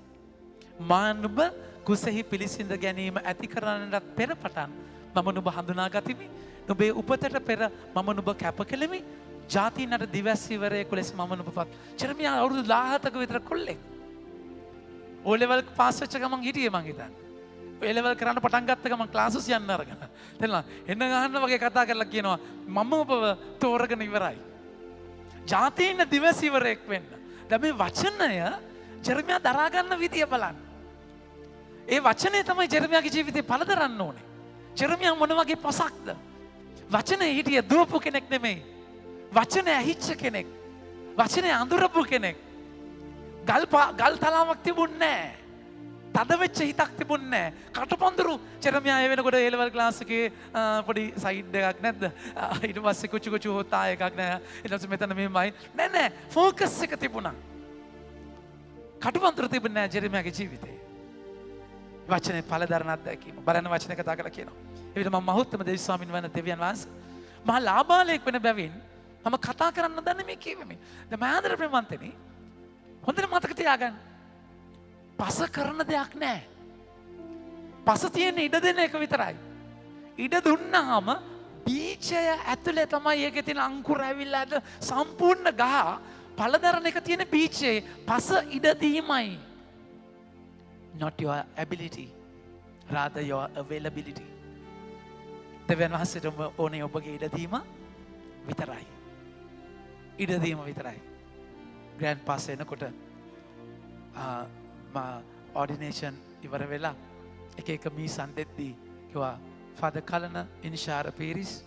මා නුඹ කුසෙහි පිළිසිඳ ගැනීම ඇති කරන්නට පෙර පටන් මම නුඹ හඳුනා ගතිමි. නුඹේ උපතට පෙර මම නුඹ කැප කෙලෙමි. ජාතීනට දිවැසිවරයෙකු ලෙස මම නුඹපත්. ජෙරමියා අවුරුදු 17ක විතර කොල්ලෙක්. O level පාස් වෙච්ච ගමන් හිටියේ මං හිතන්නේ. O level කරන්න පටන් ගත්ත ගමන් ක්ලාසස් යන්න අරගෙන. තේරෙනවද? එන්න ගහන්න වගේ කතා කරලා කියනවා මම ඔබව තෝරගෙන ඉවරයි. ජාතීන දිවැසිවරයෙක් වෙන්න. දැන් මේ වචනය ජෙරමියා දරා ගන්න විදිය බලන්න. ඒ වචනේ තමයි ජෙරමියාගේ ජීවිතේ පළදරන්න ඕනේ. ජෙරමියා මොන වගේ පසක්ද? වචනේ හිටිය දුවපු කෙනෙක් නෙමෙයි. වචනේ ඇහිච්ච කෙනෙක්. වචනේ අඳුරපු කෙනෙක්. ගල් තලාවක් තිබුණේ නැහැ. තද වෙච්ච හිතක් තිබුණේ නැහැ. කටපොන්දරු ජෙරමියා ඒ වෙනකොට ඒ ලෙවල් ක්ලාස් එකේ පොඩි සයිඩ් එකක් නැද්ද? ඊට පස්සේ කුචු හොතා එකක් නෑ. ඊට පස්සේ මෙතන මෙහෙමයි. නෑ ෆෝකස් එක තිබුණා. කටපොන්දරු තිබුණේ නැහැ ජෙරමියාගේ ජීවිතේ. වචනේ පළදරන අත්දැකීම. බලන්න වචනේ කතා කරලා කියනවා. ඒ විදිහට මම මහෞත්තම දේවි ස්වාමීන් වහන්සේ මහා ලාබාලයෙක් වෙන බැවින් මම කතා කරන්න දන්නේ මේ කියවෙමි. දැන් මහාන්දර ප්‍රේමන්තනි හොඳට මතක තියාගන්න. පස කරන දෙයක් නැහැ. පස තියෙන ඉඩ දෙන එක විතරයි. ඉඩ දුන්නාම බීජය ඇතුලේ තමයි ඒකේ තියෙන අංකුර ඇවිල්ලා සම්පූර්ණ ගහ පළදරන එක තියෙන බීජයේ පස ඉඩ දීමයි. Not your ability, rather your availability. දෙවියන් වහන්සේට ඕනේ ඔබගේ ඉඩ දීම විතරයි. ඉඩ දීම විතරයි. ග්‍රෑන්ඩ් පාස් එනකොට ඕඩිනේෂන් ඉවර වෙලා එක මීසන් දෙද්දී කිව්වා Father Kalana Inshara Peris,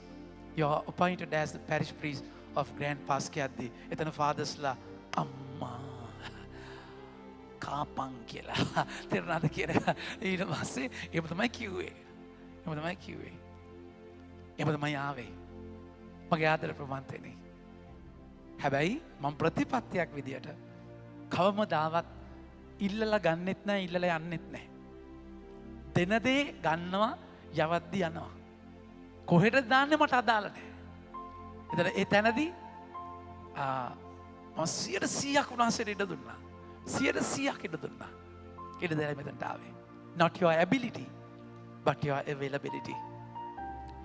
you are appointed as the parish priest of Grand Pass කියද්දී එතන ෆාදර්ස්ලා අම්මා කාපන් කියලා තේරුණාද කියලා ඊට පස්සේ එහෙම තමයි කිව්වේ. එහෙම තමයි ආවේ. මගේ ආදර ප්‍රමාන්තේනේ. හැබැයි මම ප්‍රතිපත්තියක් විදියට කවමදාවත් ඉල්ලලා ගන්නෙත් නැහැ ඉල්ලලා යන්නෙත් නැහැ. දෙන දේ ගන්නවා යවද්දි යනවා. කොහෙට දාන්නේ මට අදාළ නැහැ. එතන ඒ තැනදී මම 100%ක් උන්වහන්සේට ඉඩ දුන්නා. 100%ක් ඉඩ දුන්නා. ඉඩ දෙලා මෙතනට ආවේ. Not your ability but your availability.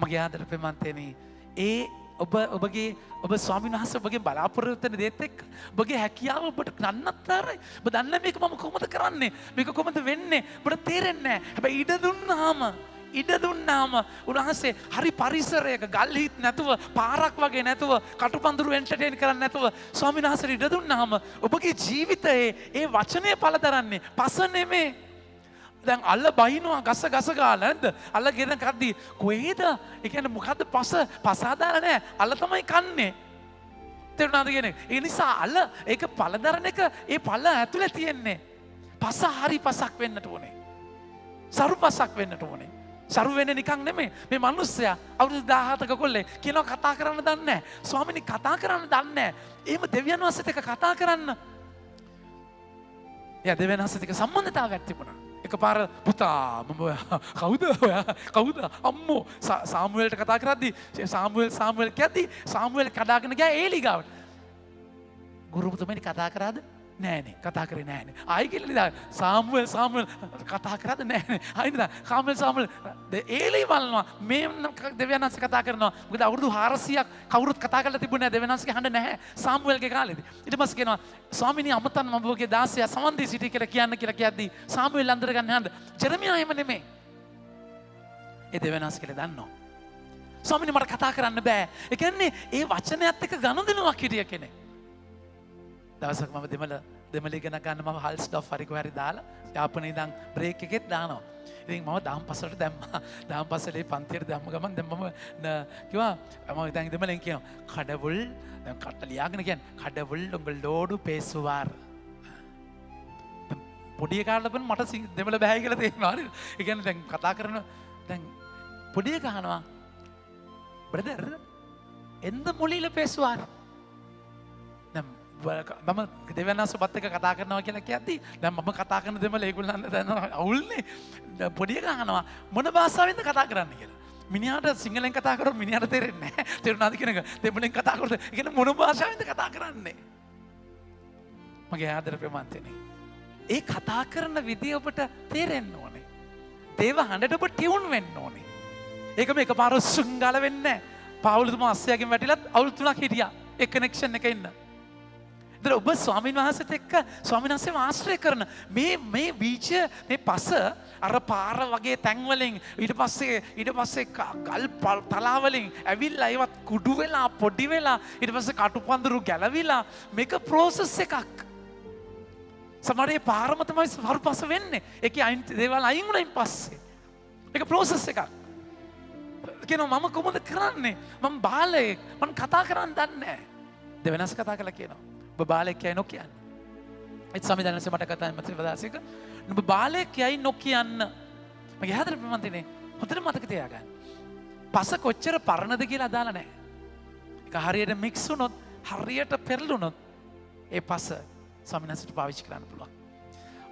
මගේ ආදර ප්‍රේමන්තේනි ඒ ඔබ ස්වාමීන් වහන්සේ ඔබගේ බලාපොරොත්තු වෙන දේත් එක්ක ඔබගේ හැකියාව ඔබට නන්නතරයි. ඔබ දන්නේ මේක මම කොහොමද කරන්නේ? මේක කොහොමද වෙන්නේ? ඔබට තේරෙන්නේ නැහැ. හැබැයි ඉඩ දුන්නාම උන්වහන්සේ හරි පරිසරයක ගල්හිත් නැතුව පාරක් වගේ නැතුව කටුපඳුරු එන්ටර්ටේන් කරන්නේ නැතුව ස්වාමීන් වහන්සේ ඉඩ දුන්නාම ඔබගේ ජීවිතයේ ඒ වචනේ පළදරන්නේ පස නෙමේ. දැන් අල්ල බහිනවා ගස ගාලා නැද්ද? අල්ල ගෙන කද්දී කොහෙද? ඒ කියන්නේ මොකද්ද පස අදාළ නැහැ. අල්ල තමයි කන්නේ. තේරුණාද කියන්නේ? ඒ නිසා අල්ල ඒක පළදරන එක ඒ පළ ඇතුලේ තියෙන්නේ. පස හරි පසක් වෙන්නට ඕනේ. සරු පසක් වෙන්නට ඕනේ. සරු වෙන්නේ නිකන් නෙමෙයි. මේ මිනිස්සයා අවුරුදු 17ක කොල්ලේ කියනවා කතා කරන්න දන්නේ නැහැ. ස්වාමිනේ කතා කරන්න දන්නේ නැහැ. එහෙම දෙවියන් වහන්සේත් එක්ක කතා කරන්න. එයා දෙවියන් වහන්සේත් එක්ක සම්බන්ධතාවයක් තිබුණා. එකපාර පුතා මම කවුද ඔයා කවුද අම්මෝ සාමුවෙල්ට කතා කරද්දී සාමුවෙල් කියද්දී සාමුවෙල් කඩාගෙන ගියා ඒලි ගාවට. ගුරුතුමනි කතා කරාද? නෑනේ කතා කරේ නෑනේ. ආයි කියලා සාමුවෙල් කතා කරාද නෑනේ. ආයි නේද සාමුවෙල් ඒලි බලනවා මේ දෙවියන් වහන්සේ කතා කරනවා. මොකද අවුරුදු 400ක් කවුරුත් කතා කරලා තිබුණේ නෑ දෙවියන් වහන්සේගේ හඬ නැහැ සාමුවෙල්ගේ කාලේදී. ඊට පස්සේ කියනවා ස්වාමිනී අමතන් මම ඔබගේ දාසයා සමන්දී සිටි කියලා කියද්දී සාමුවෙල් අnder ගන්න හඬ ජෙරමියා එහෙම නෙමෙයි. ඒ දෙවියන් වහන්සේ කියලා දන්නවා. ස්වාමිනේ මට කතා කරන්න බෑ. ඒ කියන්නේ ඒ වචනයත් එක්ක ගනුදෙනුවක් හිටිය කෙනෙක්. දවසක් මම දෙමළ ඉගෙන ගන්න මම හල් ස්ටොෆ් හරි කොහරි දාලා යාපනයේ ඉඳන් බ්‍රේක් එකෙත් දානවා. ඉතින් මම දහම්පසලට දැම්මා. දහම්පසලේ පන්තියට දැම්ම ගමන් දැන් මම කිව්වා මම දැන් දෙමළෙන් කියනවා කඩවුල් දැන් කට ලියාගෙන කියන්නේ කඩවුල් උඹලෝඩු පේසුවාර්. පොඩි කාලේ බන් මට දෙමළ බෑ කියලා තේරෙනවා. හරි. ඒ කියන්නේ දැන් කතා කරන දැන් පොඩි එක අහනවා බ්‍රදර් එන්ද මොලිල පේසුවාර්. මම දෙවියන් වහන්සේපත් එක්ක කතා කරනවා කියලා කියද්දි දැන් මම කතා කරන දෙමළ ඒගොල්ලන් දැන් අවුල්නේ. පොඩි එකා අහනවා මොන භාෂාවෙන්ද කතා කරන්න කියලා. මිනිහාට සිංහලෙන් කතා කරොත් මිනිහාට තේරෙන්නේ නැහැ. තේරුණාද කියන එක? දෙමළෙන් කතා කරොත් ඒ කියන්නේ මොන භාෂාවෙන්ද කතා කරන්නේ? මගේ ආදර ප්‍රේමන්තනේ. ඒ කතා කරන විදිය ඔබට තේරෙන්න ඕනේ. දේව හඬට ඔබ ටියුන් වෙන්න ඕනේ. ඒක මේක පාර සුංගල වෙන්නේ නැහැ. පාවුලතුමා අස්සයාගෙන් වැටිලත් අවුරුදු 3ක් හිටියා. ඒ කනෙක්ෂන් එක ඉන්න. ඒතර ඔබ ස්වාමීන් වහන්සේත් එක්ක ස්වාමීන් වහන්සේව ආශ්‍රය කරන මේ බීජ මේ පස අර පාර වගේ තැන් වලින් ඊට පස්සේ ගල් තලා වලින් ඇවිල්ලා ඒවත් කුඩු වෙලා පොඩි වෙලා ඊට පස්සේ කටුපන්දුරු ගැලවිලා මේක ප්‍රොසෙස් එකක්. සමහරේ පාරම තමයි වරුපස වෙන්නේ. ඒකේ අයින් දේවල් අයින් වුණායින් පස්සේ. ඒක ප්‍රොසෙස් එකක්. කියනවා මම කොහොමද කරන්නේ? මම බාලයෙක්. මම කතා කරන්න දන්නේ නැහැ. දෙවෙනස් කතා කළා කියනවා. ඔබ බාලයෙක් කියයි නොකියන්න. ඒත් සමිදානසේ මට කතා මතක වදාසික. ඔබ බාලයෙක් කියයි නොකියන්න. මගේ හැදෙන්න ප්‍රමන්තිනේ. හොඳට මතක තියාගන්න. පස කොච්චර පරණද කියලා අදාළ නැහැ. ඒක හරියට මික්ස් වුණොත් හරියට පෙරළුනොත් ඒ පස සමිනාසට පාවිච්චි කරන්න පුළුවන්.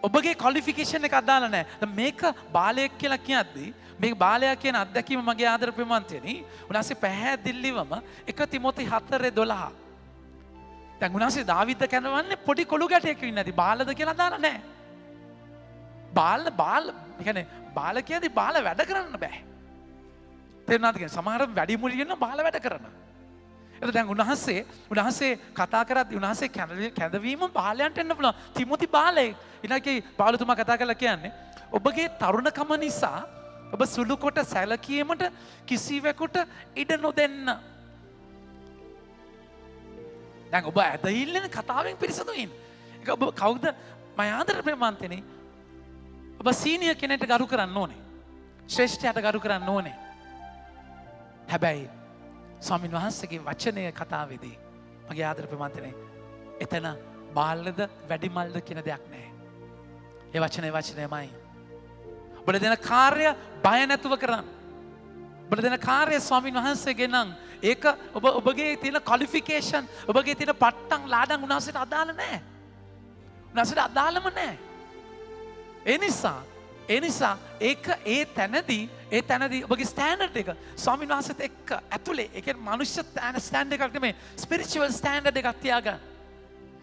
ඔබගේ ක්වොලිෆිකේෂන් එක අදාළ නැහැ. මේක බාලයෙක් කියලා කියද්දී මේ බාලයා කියන අත්දැකීම මගේ ආදර ප්‍රමන්තිනේ. උනාසේ පැහැදිලිවම 1 තිමෝති 4:12. දැන් උනාසේ දාවිද්ද කනවන්නේ පොඩි කොළු ගැටයක ඉන්නේ නැති බාලද කියලා අදාළ නැහැ. බාල කියන්නේ බාල කියද්දී බාල වැඩ කරන්න බෑ. තේරුණාද කියන්නේ සමහර වැඩිමුළු ඉන්න බාල වැඩ කරනවා. එතකොට දැන් උන්වහන්සේ කතා කරද්දී උන්වහන්සේ කැඳවීම බාලයන්ට එන්න පුළුවන්. තිමෝති බාලයෙක්. ඊළඟේ පාවුලතුමා කතා කරලා කියන්නේ ඔබගේ තරුණකම නිසා ඔබ සුළු කොට සැලකීමට කිසිවෙකුට ඉඩ නොදෙන්න. දැන් ඔබ ඇදහිල්ලෙන කතාවෙන් පිරිසුදු ඉන්න. ඒක ඔබ කවුද? මම ආදර ප්‍රේමන්තනේ. ඔබ සීනියර් කෙනෙක්ට ගරු කරන්න ඕනේ. ශ්‍රේෂ්ඨයට ගරු කරන්න ඕනේ. හැබැයි ස්වාමීන් වහන්සේගේ වචනය කතාවේදී මගේ ආදර ප්‍රේමන්තනේ එතන බාලද වැඩිමල්ද කියන දෙයක් නැහැ. ඒ වචනයමයි. ඔබට දෙන කාර්ය බය නැතුව කරන්න. ඔබට දෙන කාර්ය ස්වාමීන් වහන්සේගේ නම් ඒක ඔබගේ තියෙන ක්වොලිෆිකේෂන් ඔබගේ තියෙන පට්ටම් ලාඩම් උනාසයට අදාළ නැහැ. උනාසයට අදාළම නැහැ. ඒ නිසා ඒක ඒ තැනදී ඔබගේ ස්ටෑන්ඩඩ් එක ස්වාමීන් වහන්සේත් එක්ක ඇතුලේ ඒ කියන්නේ මනුෂ්‍ය ස්ටෑන්ඩඩ් එකක් නෙමෙයි ස්පිරිචුවල් ස්ටෑන්ඩඩ් එකක් තියාගන්න.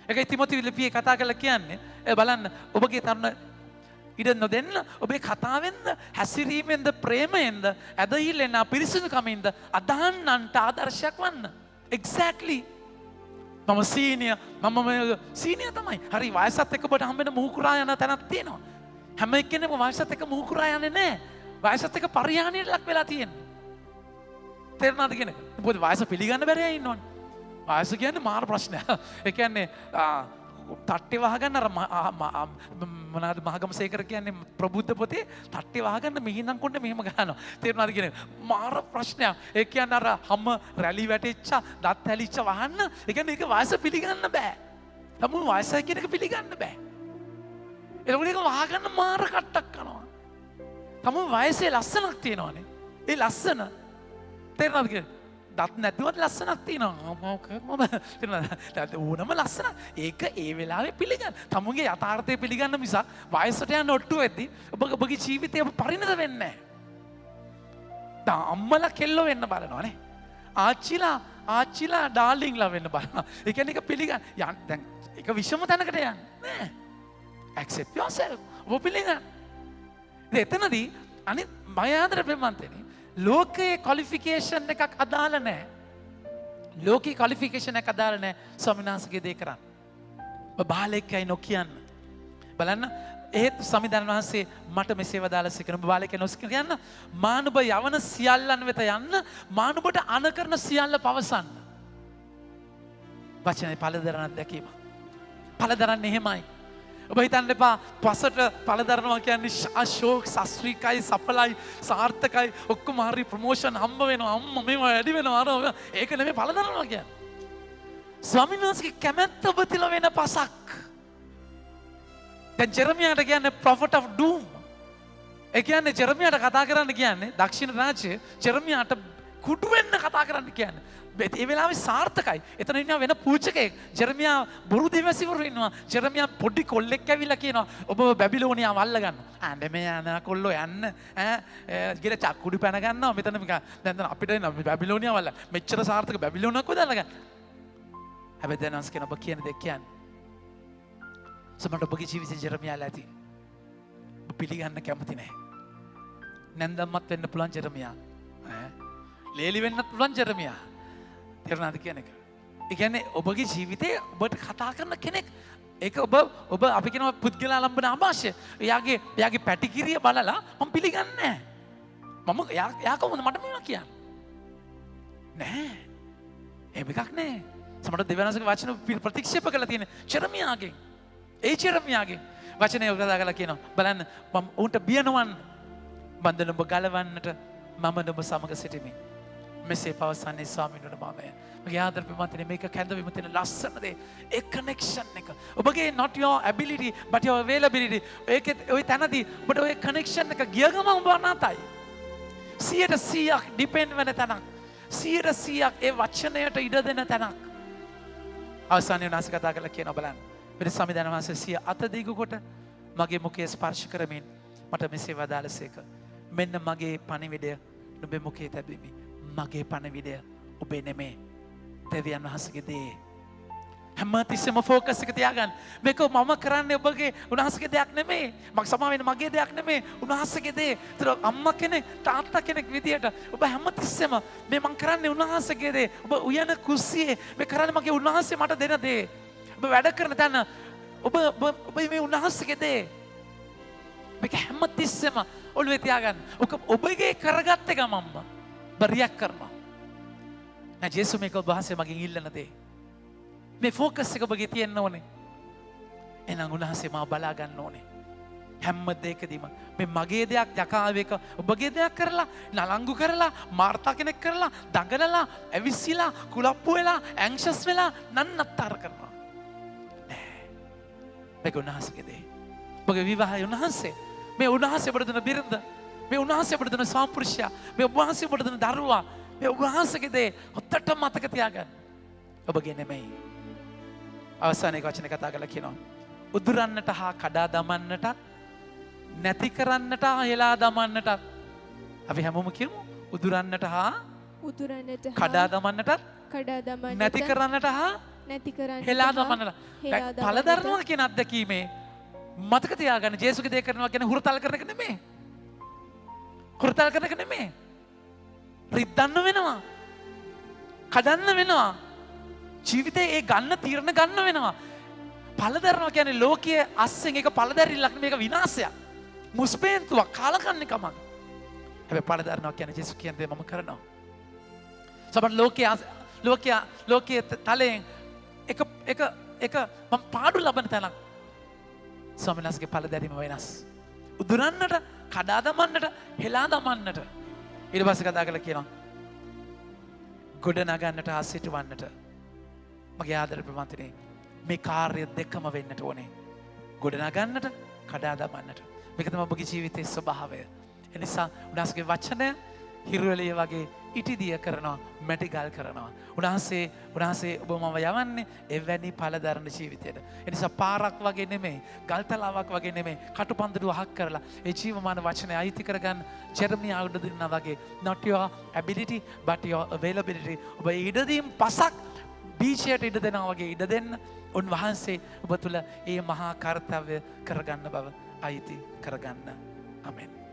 ඒකයි තිමෝති ලිපියේ කතා කරලා කියන්නේ බලන්න ඔබගේ තරුණ ඉඩ නොදෙන්න ඔබේ කතාවෙන්ද හැසිරීමෙන්ද ප්‍රේමයෙන්ද ඇදහිල්ලෙන් පිරිසිදුකමින්ද අදහන්නන්ට ආදර්ශයක් වන්න. එක්සැක්ට්ලි. මම සීනියර් තමයි. හරි වයසත් එක්ක ඔබට හම්බෙන මුහුකුරා යන තැනක් තියෙනවා. හැම එක්කෙනෙම වයසත් එක්ක මුහුකුරා යන්නේ නැහැ. වයසත් එක්ක පරිහානියට ලක් වෙලා තියෙන්නේ. තේරුණාද කියන්නේ? මොකද වයස පිළිගන්න බැරි අය ඉන්නවනේ. වයස කියන්නේ මාර ප්‍රශ්නයක්. ඒ කියන්නේ තට්ටේ වහගන්න අර මොනවාද මහගමසේකර කියන්නේ ප්‍රබුද්ධ පොතේ තට්ටේ වහගන්න මෙහිනම් කොන්න මෙහෙම ගන්නවා. තේරුණාද කියන්නේ? මාර ප්‍රශ්නයක්. ඒ කියන්නේ අර හැම රැලි වැටෙච්ච දත් හැලිච්ච වහන්න. ඒ කියන්නේ ඒක වයස පිළිගන්න බෑ. තමුන් වයසයි කියන එක පිළිගන්න බෑ. ඒකට ඒක වහගන්න මාර කට්ටක් කරනවා. තමුන් වයසේ ලස්සනක් තියෙනවානේ. ඒ ලස්සන තේරුණාද කියන්නේ? දත් නැතුවත් ලස්සනක් තියෙනවා. ඕනම ලස්සන ඒක ඒ වෙලාවේ පිළිගන්න. තමුන්ගේ යථාර්ථය පිළිගන්න මිසක් වයසට යන ඔට්ටු වෙද්දී ඔබගේ ජීවිතය පරිණත වෙන්නේ නැහැ. අම්මලා කෙල්ලෝ වෙන්න බලනවානේ. ආච්චිලා ඩාර්ලින්ලා වෙන්න බලනවා. ඒ කියන්නේ ඒක පිළිගන්න. දැන් ඒක විෂම තැනකට යන්නේ නෑ. accept yourself. ඔබ පිළිගන්න. එතනදී අනිත් මම ආදර ප්‍රේමන්තනේ ලෝකයේ ක්වොලිෆිකේෂන් එකක් අදාළ නැහැ. ලෝකයේ ක්වොලිෆිකේෂන් එකක් අදාළ නැහැ. ස්වාමිනාසගේ දේ කරන්න. ඔබ බාලයෙක්යි නොකියන්න. බලන්න ඒත් සමිදාන වහන්සේ මට මෙසේ වදාළ සිකන ඔබ බාලයෙක් නොකියන්න. මානුබ යවන සියල්ලන් වෙත යන්න. මානුබට අන කරන සියල්ල පවසන්න. වචනේ පළදරන දැකීම. පළදරන්නේ එහෙමයි. ඔබ හිතන්න එපා පසට පළදරනවා කියන්නේ අශෝක් සස්ත්‍රීකයි සඵලයි සාර්ථකයි ඔක්කොම හරි ප්‍රොමෝෂන් හම්බ වෙනවා අම්ම මේවා වැඩි වෙනවා අර ඒක නෙමෙයි පළදරනවා කියන්නේ. ස්වාමීන් වහන්සේගේ කැමැත්ත ඔබ තුළ වෙන පසක්. දැන් ජෙරමියාට කියන්නේ prophet of doom. ඒ කියන්නේ ජෙරමියාට කතා කරන්න කියන්නේ දක්ෂිණ රාජ්‍යයේ ජෙරමියාට කුඩු වෙන්න කතා කරන්න කියන්නේ. ඒ වෙලාවේ සාර්ථකයි. එතන ඉන්නවා වෙන පූජකයෙක්. ජෙරමියා බොරු දෙවසිවරු ඉන්නවා. ජෙරමියා පොඩි කොල්ලෙක් ඇවිල්ලා කියනවා ඔබ බැබිලෝනියාව අල්ල ගන්න. මේ යන කොල්ලෝ යන්න ගිල චක්කුඩි පැන ගන්නවා. මෙතන දැන් අපිට බැබිලෝනියාව අල්ල. මෙච්චර සාර්ථක බැබිලෝනියක් කොහෙද අල්ලගන්නේ? හැබැයි දැන් අස් කියන ඔබ කියන දෙයක් කියන්නේ. සමහරට ඔබගේ ජීවිතේ ජෙරමියාලා ඇති. ඔබ පිළිගන්න කැමති නැහැ. නැන්දම්මත් වෙන්න පුළුවන් ජෙරමියා. ලේලි වෙන්නත් පුළුවන් ජෙරමියා. තේරුණාද කියන එක? ඒ කියන්නේ ඔබගේ ජීවිතේ ඔබට කතා කරන කෙනෙක් ඒක ඔබ අපි කියනවා පුද්ගලාලම්බන ආభాෂය. එයාගේ පැටිකිරිය බලලා මම පිළිගන්නේ නැහැ. මම එයා කොහොමද මට මේවා කියන්නේ? නෑ. එහෙම එකක් නෑ. සමහරවිට දෙවියන්සේගේ වචන ප්‍රතික්ෂේප කරලා තියෙන චෙරමියාගෙන්. ඒ චෙරමියාගෙන් වචනේ උගදා කරලා කියනවා බලන්න මම උන්ට බියනවන්න බන්ධන ඔබ ගලවන්නට මම ඔබ සමග සිටිමි. මෙසේ පවසන්නේ ස්වාමීන් වහන්සේ. මගේ ආදර ප්‍රියමන්තනේ මේක කැඳවීම තියෙන ලස්සන දේ. ඒ කනෙක්ෂන් එක. ඔබගේ not your ability but your availability. ඒකේ ওই තැනදී ඔබට ওই කනෙක්ෂන් එක ගිය ගමන් ඔබ අනාතයි. 100% ඩිපෙන්ඩ් වෙන තැනක්. 100% ඒ වචනයට ඉඩ දෙන තැනක්. අවසානයේ උනාස කතා කරලා කියන බලන්න. මෙතන සමිදාන වාසයේ සිය අත දිගු කොට මගේ මුඛය ස්පර්ශ කරමින් මට මෙසේ වදාළසේක. මෙන්න මගේ පණිවිඩය නුඹේ මුඛයේ තැබීමි. මගේ පණවිඩය ඔබේ නෙමේ. දෙවියන් වහන්සේගේ දේ. හැමතිස්සෙම ෆෝකස් එක තියාගන්න. මේක මම කරන්නේ ඔබගේ උන්වහන්සේගේ දෙයක් නෙමේ. මම සමා වෙන මගේ දෙයක් නෙමේ. උන්වහන්සේගේ දේ. ඒතර අම්මා කෙනෙක්, තාත්තා කෙනෙක් විදියට ඔබ හැමතිස්සෙම මේ මම කරන්නේ උන්වහන්සේගේ දේ. ඔබ උයන කුස්සියේ මේ කරන්නේ මගේ උන්වහන්සේ මට දෙන දේ. ඔබ වැඩ කරන තැන ඔබ මේ උන්වහන්සේගේ දේ. මේක හැමතිස්සෙම ඔළුවේ තියාගන්න. ඔබගේ කරගත්ත ගමම්ම බරියක් කරනවා. නෑ ජේසු මේක ඔබ වහන්සේ මගෙන් ඉල්ලන දේ. මේ ෆෝකස් එක ඔබගේ තියෙන්න ඕනේ. එහෙනම් උන්වහන්සේ මාව බලා ගන්න ඕනේ. හැම දෙයකදීම මේ මගේ දෙයක් යකාව එක ඔබගේ දෙයක් කරලා නලංගු කරලා මාර්තා කෙනෙක් කරලා දඟලලා ඇවිස්සීලා කුලප්පු වෙලා ඇන්ක්ෂස් වෙලා නන්නත්තර කරනවා. නෑ. මේක උන්වහන්සේගේ දේ. ඔබගේ විවාහය උන්වහන්සේ. මේ උන්වහන්සේ ඔබට දෙන බිරිඳ. මේ උන්වහන්සේ ඔබට දෙන සාම්පුරුෂයා. මේ උන්වහන්සේ ඔබට දෙන දරුවා. මේ උන්වහන්සේගේ දේ හොත්තට මතක තියාගන්න. ඔබගේ නෙමෙයි. අවසානයේ වචනේ කතා කරලා කියනවා. උදුරන්නට හා කඩා දමන්නටත් නැති කරන්නට හා හෙලා දමන්නටත් අපි හැමෝම කියමු උදුරන්නට හා කඩා දමන්නටත් නැති කරන්නට හා හෙලා දමන්නට පළදරනවා කියන අත්දැකීමේ මතක තියාගන්න ජේසුගේ දේ කරනවා කියන්නේ හුරතල් කරන එක නෙමෙයි. හුරතල් කරන එක නෙමෙයි. රිද්දන්න වෙනවා. කඩන්න වෙනවා. ජීවිතේ ඒ ගන්න තීරණ ගන්න වෙනවා. පළදරනවා කියන්නේ ලෝකයේ අස්සෙන් එක පළදැරිල්ලක් නෙමෙයි මේක විනාශයක්. මුස්පේන්තුවක් කාලකන්ණි කමක්. හැබැයි පළදරනවා කියන්නේ ජේසුස් කියන්නේ මම කරනවා. සමහර ලෝකයේ තලයෙන් එක මම පාඩු ලබන තැනක්. ස්වාමීන් වහන්සේගේ පළදැරීම වෙනස්. උදුරන්නට, කඩා දමන්නට, හෙලා දමන්නට. ඊට පස්සේ කතා කරලා කියනවා ගොඩ නගන්නට ආසිටවන්නට. මගේ ආදර ප්‍රමන්තනේ මේ කාර්ය දෙකම වෙන්නට ඕනේ. ගොඩ නගන්නට, කඩා දමන්නට. මේක තමයි ඔබගේ ජීවිතයේ ස්වභාවය. ඒ නිසා උන්වහන්සේගේ වචනය හිරුවලිය වගේ ඉටිදිය කරනවා, මැටි ගල් කරනවා. උන්වහන්සේ ඔබ මම යවන්නේ එවැනි පළදරන ජීවිතයට. ඒ නිසා පාරක් වගේ නෙමෙයි, ගල්තලාවක් වගේ නෙමෙයි, කටුපන්දරු අහක් කරලා ඒ ජීවමාන වචනේ අයිති කරගන්න ජෙරමියා උඩ දුන්නා වගේ not your ability but your availability. ඔබ ඉඩදීම් පසක් බීජයට ඉඩ දෙනවා වගේ ඉඩ දෙන්න උන්වහන්සේ ඔබ තුළ ඒ මහා කාර්යය කරගන්න බව අයිති කරගන්න. ආමෙන්.